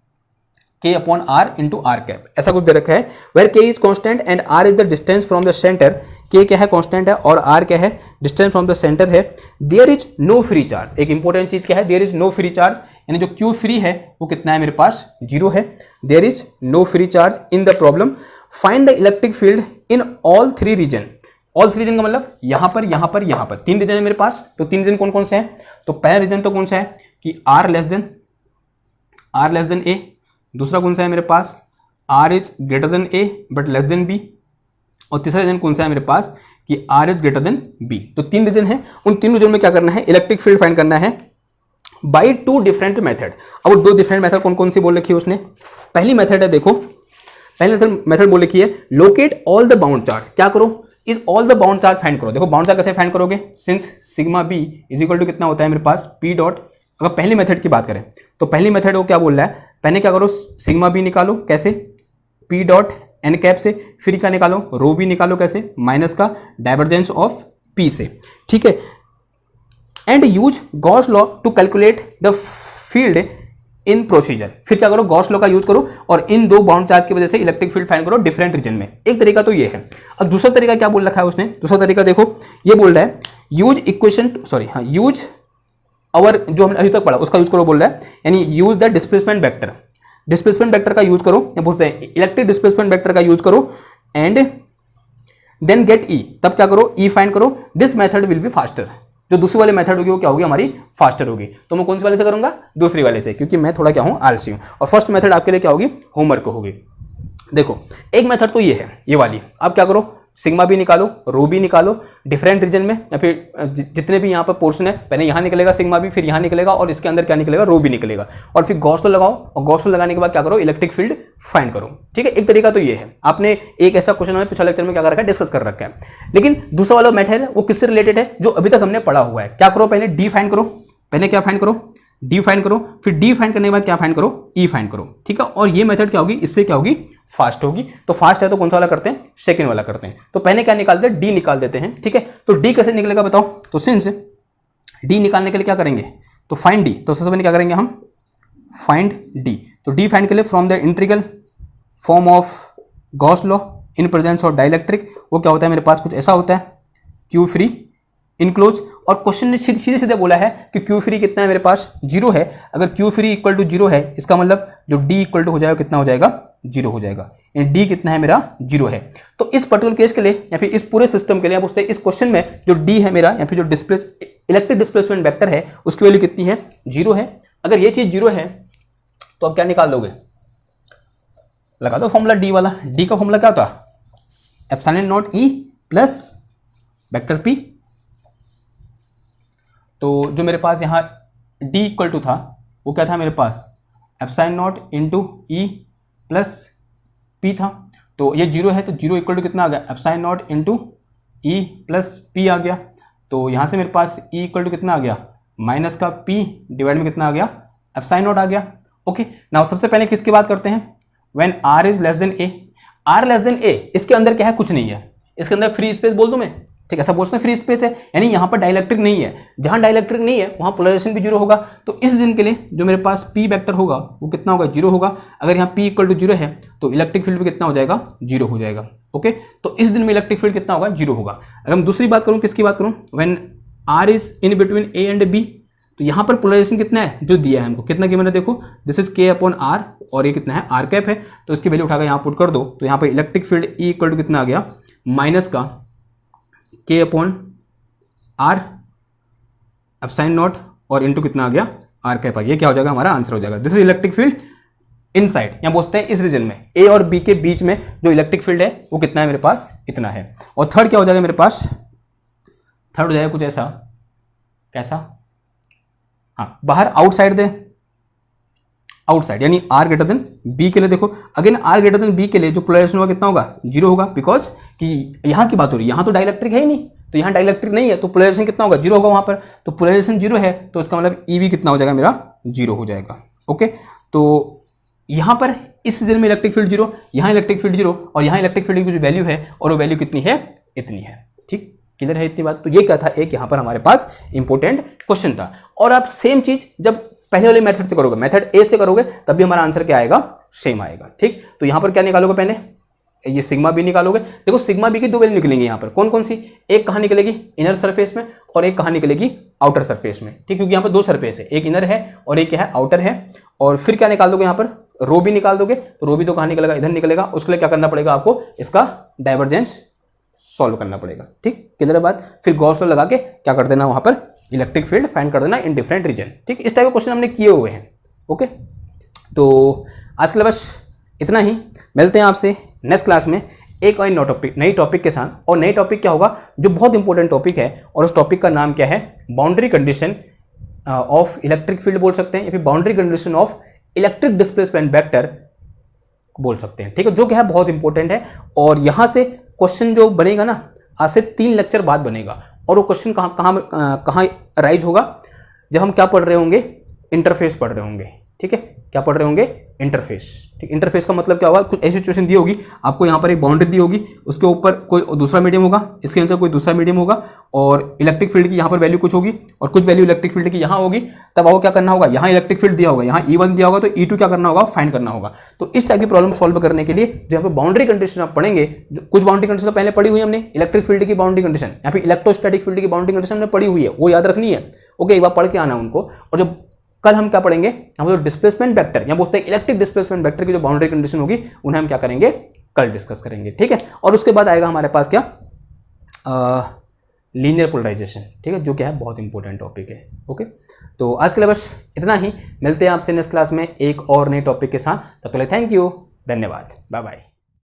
K upon R into R cap, ऐसा कुछ दे रखा है, where K is constant and R is the distance from the centre, K क्या है, कॉन्स्टेंट है, और R क्या है, डिस्टेंस फ्रॉम द सेंटर है। There is no free charge, एक इंपॉर्टेंट चीज क्या है, there is no free charge, यानी जो Q फ्री है वो कितना है मेरे पास, जीरो है। There is no free charge in the problem, find the electric field in all three region. All three region का मतलब यहां पर, यहां पर, यहां पर, तीन रीजन है मेरे पास। तो तीन रीजन कौन कौन से हैं, तो पहला रीजन तो कौन सा है कि R लेस देन A, दूसरा कौन सा है मेरे पास, R is greater than A but less than B, और तीसरा रीजन कौन सा है मेरे पास कि R is greater than B। तो तीन रीजन है, उन तीन रीजन में क्या करना है, इलेक्ट्रिक फील्ड फाइंड करना है बाय टू डिफरेंट मेथड। अब दो डिफरेंट मेथड कौन कौन सी बोल रखी है उसने, पहली मेथड है, देखो पहली मेथड बोल रखी है, locate all the bound charge. क्या करो, इस all the bound charge find करो। देखो बाउंड चार्ज कैसे फाइंड करोगे, since sigma B is equal to कितना होता है मेरे पास, P डॉट, अगर पहली मेथड की बात करें तो पहली मेथड वो क्या बोल रहा है, पहले क्या करो, सिग्मा B निकालो, कैसे, P डॉट एन कैप से, फिर क्या निकालो, रो बी निकालो, कैसे, माइनस का डाइवर्जेंस ऑफ P से, ठीक है, and use Gauss law to calculate the field in procedure. फिर क्या करो, गॉस लॉ का यूज करो और इन दो बाउंड चार्ज की वजह से इलेक्ट्रिक फील्ड फाइंड करो डिफरेंट रीजन में। एक तरीका तो ये है। अब दूसरा तरीका क्या बोल रखा है उसने, दूसरा तरीका देखो, ये बोल रहा है यूज इक्वेशन, सॉरी हाँ, यूज और जो हमने अभी तक पढ़ा उसका यूज करो बोल रहा है, यानी use the displacement vector, displacement vector का यूज करो, या बोलते हैं इलेक्ट्रिक डिस्प्लेसमेंट वेक्टर का यूज करो, एंड देन गेट ई, तब क्या करो, ई फाइंड करो, this method will be faster. जो दूसरी वाली मेथड होगी वो क्या होगी, हमारी फास्टर होगी। तो मैं कौन सी वाले से करूंगा, दूसरी वाले से, क्योंकि मैं थोड़ा क्या हूं, आलसी हूं, और फर्स्ट मेथड आपके लिए क्या होगी, होमवर्क होगी। देखो एक मेथड तो ये है, ये वाली, अब क्या करो, सिग्मा भी निकालो, रो भी निकालो, डिफरेंट रीजन में, या फिर जितने भी यहाँ पर पोर्शन है, पहले यहाँ निकलेगा सिग्मा भी, फिर यहाँ निकलेगा, और इसके अंदर क्या निकलेगा, रो भी निकलेगा, और फिर गॉस लॉ लगाओ, और गॉस लॉ लगाने के बाद क्या करो, इलेक्ट्रिक फील्ड फाइंड करो। ठीक है, एक तरीका तो ये है। आपने एक ऐसा क्वेश्चन हमें पिछले लेक्चर में क्या कर रखा है, डिस्कस कर रखा है। लेकिन दूसरा वाला मेथड है वो किससे रिलेटेड है, जो अभी तक हमने पढ़ा हुआ है। क्या करो, पहले डी फाइंड करो, पहले क्या फाइंड करो, डी फाइंड करो, फिर डी फाइंड करने के बाद क्या फाइंड करो, ई फाइंड करो। ठीक है, और ये मेथड क्या होगी, इससे क्या होगी, फास्ट होगी। तो फास्ट है तो कौन सा वाला करते हैं, सेकंड वाला करते हैं। तो पहले क्या निकालते हैं, डी निकाल देते हैं। ठीक है, तो डी कैसे निकलेगा बताओ, तो सिंस डी निकालने के लिए क्या करेंगे, तो फाइंड डी, तो सबसे पहले क्या करेंगे हम, फाइंड डी। तो डी फाइंड के लिए from the integral form of Gauss law in presence of dielectric, वो क्या होता है मेरे पास, कुछ ऐसा होता है, क्यू फ्री इनक्लोज। और क्वेश्चन ने सीधे सीधे बोला है कि क्यू फ्री कितना है मेरे पास, जीरो है। अगर Q free equal to zero है, इसका मतलब जो डी इक्वल टू हो जाएगा, कितना हो जाएगा, जीरो हो जाएगा। डी कितना है मेरा, जीरो है। तो इस पर्टिकुलर केस के लिए या फिर इस पूरे सिस्टम के लिए आप पूछते हैं, इस क्वेश्चन में जो डी है मेरा, या फिर जो इलेक्ट्रिक डिस्प्लेसमेंट वेक्टर है, उसकी वैल्यू कितनी है, जीरो है। अगर ये चीज जीरो है तो अब क्या निकाल दोगे, लगा दो फॉर्मूला डी वाला। डी का फॉर्मूला क्या होता, epsilon not E plus vector P. तो जो मेरे पास यहाँ d इक्वल टू था वो क्या था मेरे पास, epsilon naught into E plus P था। तो ये जीरो है, तो जीरो इक्वल टू कितना आ गया, epsilon naught into E plus P आ गया। तो यहाँ से मेरे पास e इक्वल टू कितना आ गया, माइनस का p डिवाइड में कितना आ गया, एप्सिलॉन नॉट आ गया। ओके, नाउ सबसे पहले किसकी बात करते हैं, when r is less than a। r less than a, इसके अंदर क्या है, कुछ नहीं है, इसके अंदर फ्री स्पेस बोल दूं मैं। ठीक है, सपोज में फ्री स्पेस है, यानी यहाँ पर डाइलेक्ट्रिक नहीं है। जहां डाइलेक्ट्रिक नहीं है वहां पोलराइजेशन भी जीरो होगा। तो इस रीजन के लिए जो मेरे पास p वेक्टर होगा वो कितना होगा, जीरो होगा। अगर यहाँ p इक्वल टू जीरो है तो इलेक्ट्रिक फील्ड भी कितना हो जाएगा, जीरो हो जाएगा। ओके, तो इस दिन में इलेक्ट्रिक फील्ड कितना होगा, जीरो होगा। अगर मैं दूसरी बात करूँ, किसकी बात करूँ, when r is in between a and b, तो यहाँ पर पोलराइजेशन कितना है, जो दिया है हमको, कितना की मैंने देखो, this is k upon r, और ये कितना है, r कैप है। तो इसकी वैल्यू उठाकर यहाँ पुट कर दो, तो यहाँ पर electric field E equal to कितना आ गया, माइनस का k upon r epsilon naught, और इनटू कितना आ गया, r कैप आ गया। ये क्या हो जाएगा, हमारा आंसर हो जाएगा। This is electric field inside, यहाँ बोलते हैं इस रीजन में a और b के बीच में जो इलेक्ट्रिक फील्ड है वो कितना है मेरे पास, इतना है। और थर्ड क्या हो जाएगा मेरे पास, थर्ड हो जाएगा कुछ ऐसा, कैसा, हाँ, बाहर आउटसाइड दे, आउटसाइड, यानी आर ग्रेटर देन बी के लिए देखो again R greater than B के लिए जो पोलराइजेशन होगा कितना होगा, 0 होगा, बिकॉज कि यहाँ की बात हो रही है, यहाँ तो डाइलेक्ट्रिक है ही नहीं, तो यहाँ डाइलेक्ट्रिक नहीं है तो पोलराइजेशन कितना होगा, 0 होगा वहाँ पर, तो पोलराइजेशन 0 है तो इसका मतलब ई भी कितना हो जाएगा मेरा 0 हो जाएगा। ओके, तो यहाँ पर इस रीजन में इलेक्ट्रिक फील्ड 0, यहाँ इलेक्ट्रिक फील्ड 0 और यहाँ इलेक्ट्रिक फील्ड की जो वैल्यू है और वो वैल्यू कितनी है, इतनी है। ठीक, क्लियर है इतनी बात। तो ये क्या था, एक यहाँ पर हमारे पास इंपॉर्टेंट क्वेश्चन था। और आप सेम चीज जब पहले वाले मेथड से करोगे, मेथड ए से करोगे, तब भी हमारा आंसर क्या आएगा, सेम आएगा। ठीक, तो यहाँ पर क्या निकालोगे, पहले ये सिग्मा बी निकालोगे। देखो सिग्मा बी की दो वैल्यू निकलेंगी यहाँ पर, कौन कौन सी, एक कहाँ निकलेगी इनर सरफेस में और एक कहाँ निकलेगी आउटर सरफेस में। ठीक, क्योंकि यहाँ पर दो सरफेस है, एक इनर है और एक क्या है, आउटर है। और फिर क्या निकाल दोगे यहाँ पर, रो भी निकाल दोगे, तो रो भी तो कहाँ निकलेगा, इधर निकलेगा। उसके लिए क्या करना पड़ेगा आपको, इसका डाइवर्जेंस सॉल्व करना पड़ेगा। ठीक, किधर बात, फिर गॉस लॉ लगा के क्या कर देना, वहां पर इलेक्ट्रिक फील्ड फाइंड कर देना इन डिफरेंट रीजन। ठीक, इस टाइप के क्वेश्चन हमने किए हुए हैं। ओके, तो आज के लिए बस इतना ही, मिलते हैं आपसे नेक्स्ट क्लास में एक और नई टॉपिक के साथ। और नई टॉपिक क्या होगा, जो बहुत इंपॉर्टेंट टॉपिक है, और उस टॉपिक का नाम क्या है, boundary condition of electric field बोल सकते हैं, या फिर boundary condition of electric displacement vector बोल सकते हैं। ठीक है, जो क्या है बहुत इंपॉर्टेंट है। और यहां से क्वेश्चन जो बनेगा ना, आज से 3 लेक्चर बाद बनेगा। और वो क्वेश्चन कहाँ राइज होगा, जब हम क्या पढ़ रहे होंगे, इंटरफेस पढ़ रहे होंगे। ठीक है, क्या पढ़ रहे होंगे, इंटरफेस। ठीक, इंटरफेस का मतलब क्या होगा, कुछ ऐसी सिचुएशन दी होगी आपको, यहाँ पर एक बाउंड्री दी होगी, उसके ऊपर कोई दूसरा मीडियम होगा, इसके आंसर कोई दूसरा मीडियम होगा, और इलेक्ट्रिक फील्ड की यहाँ पर वैल्यू कुछ होगी और कुछ वैल्यू इलेक्ट्रिक फील्ड की यहाँ होगी। तब आपको क्या करना होगा, यहाँ इलेक्ट्रिक फील्ड दिया होगा, यहाँ E1 दिया होगा, तो E2 क्या करना होगा, फाइंड करना होगा। तो इस टाइप की प्रॉब्लम सॉल्व करने के लिए जो यहाँ पर बाउंड्री कंडीशन आप पढ़ेंगे, कुछ बाउंड्री कंडीशन तो पहले पढ़ी हुई हमने, इलेक्ट्रिक फील्ड की बाउंड्री कंडीशन, यहाँ पे इलेक्ट्रोस्टैटिक फील्ड की बाउंड्री कंडीशन हमने पढ़ी हुई है, वो याद रखनी है। ओके, एक बार पढ़ के आना उनको। और जो कल हम क्या पढ़ेंगे, हम जो डिस्प्लेसमेंट वेक्टर, यहाँ बोलते हैं इलेक्ट्रिक डिस्प्लेसमेंट वेक्टर की जो बाउंड्री कंडीशन होगी, उन्हें हम क्या करेंगे, कल डिस्कस करेंगे। ठीक है, और उसके बाद आएगा हमारे पास क्या, लीनियर पोलराइजेशन। ठीक है, जो क्या है बहुत इंपॉर्टेंट टॉपिक है। ओके, तो आज के लिए बस इतना ही, मिलते हैं आपसे नेक्स्ट क्लास में एक और नए टॉपिक के साथ। तब तक के लिए थैंक यू, धन्यवाद, बाय बाय।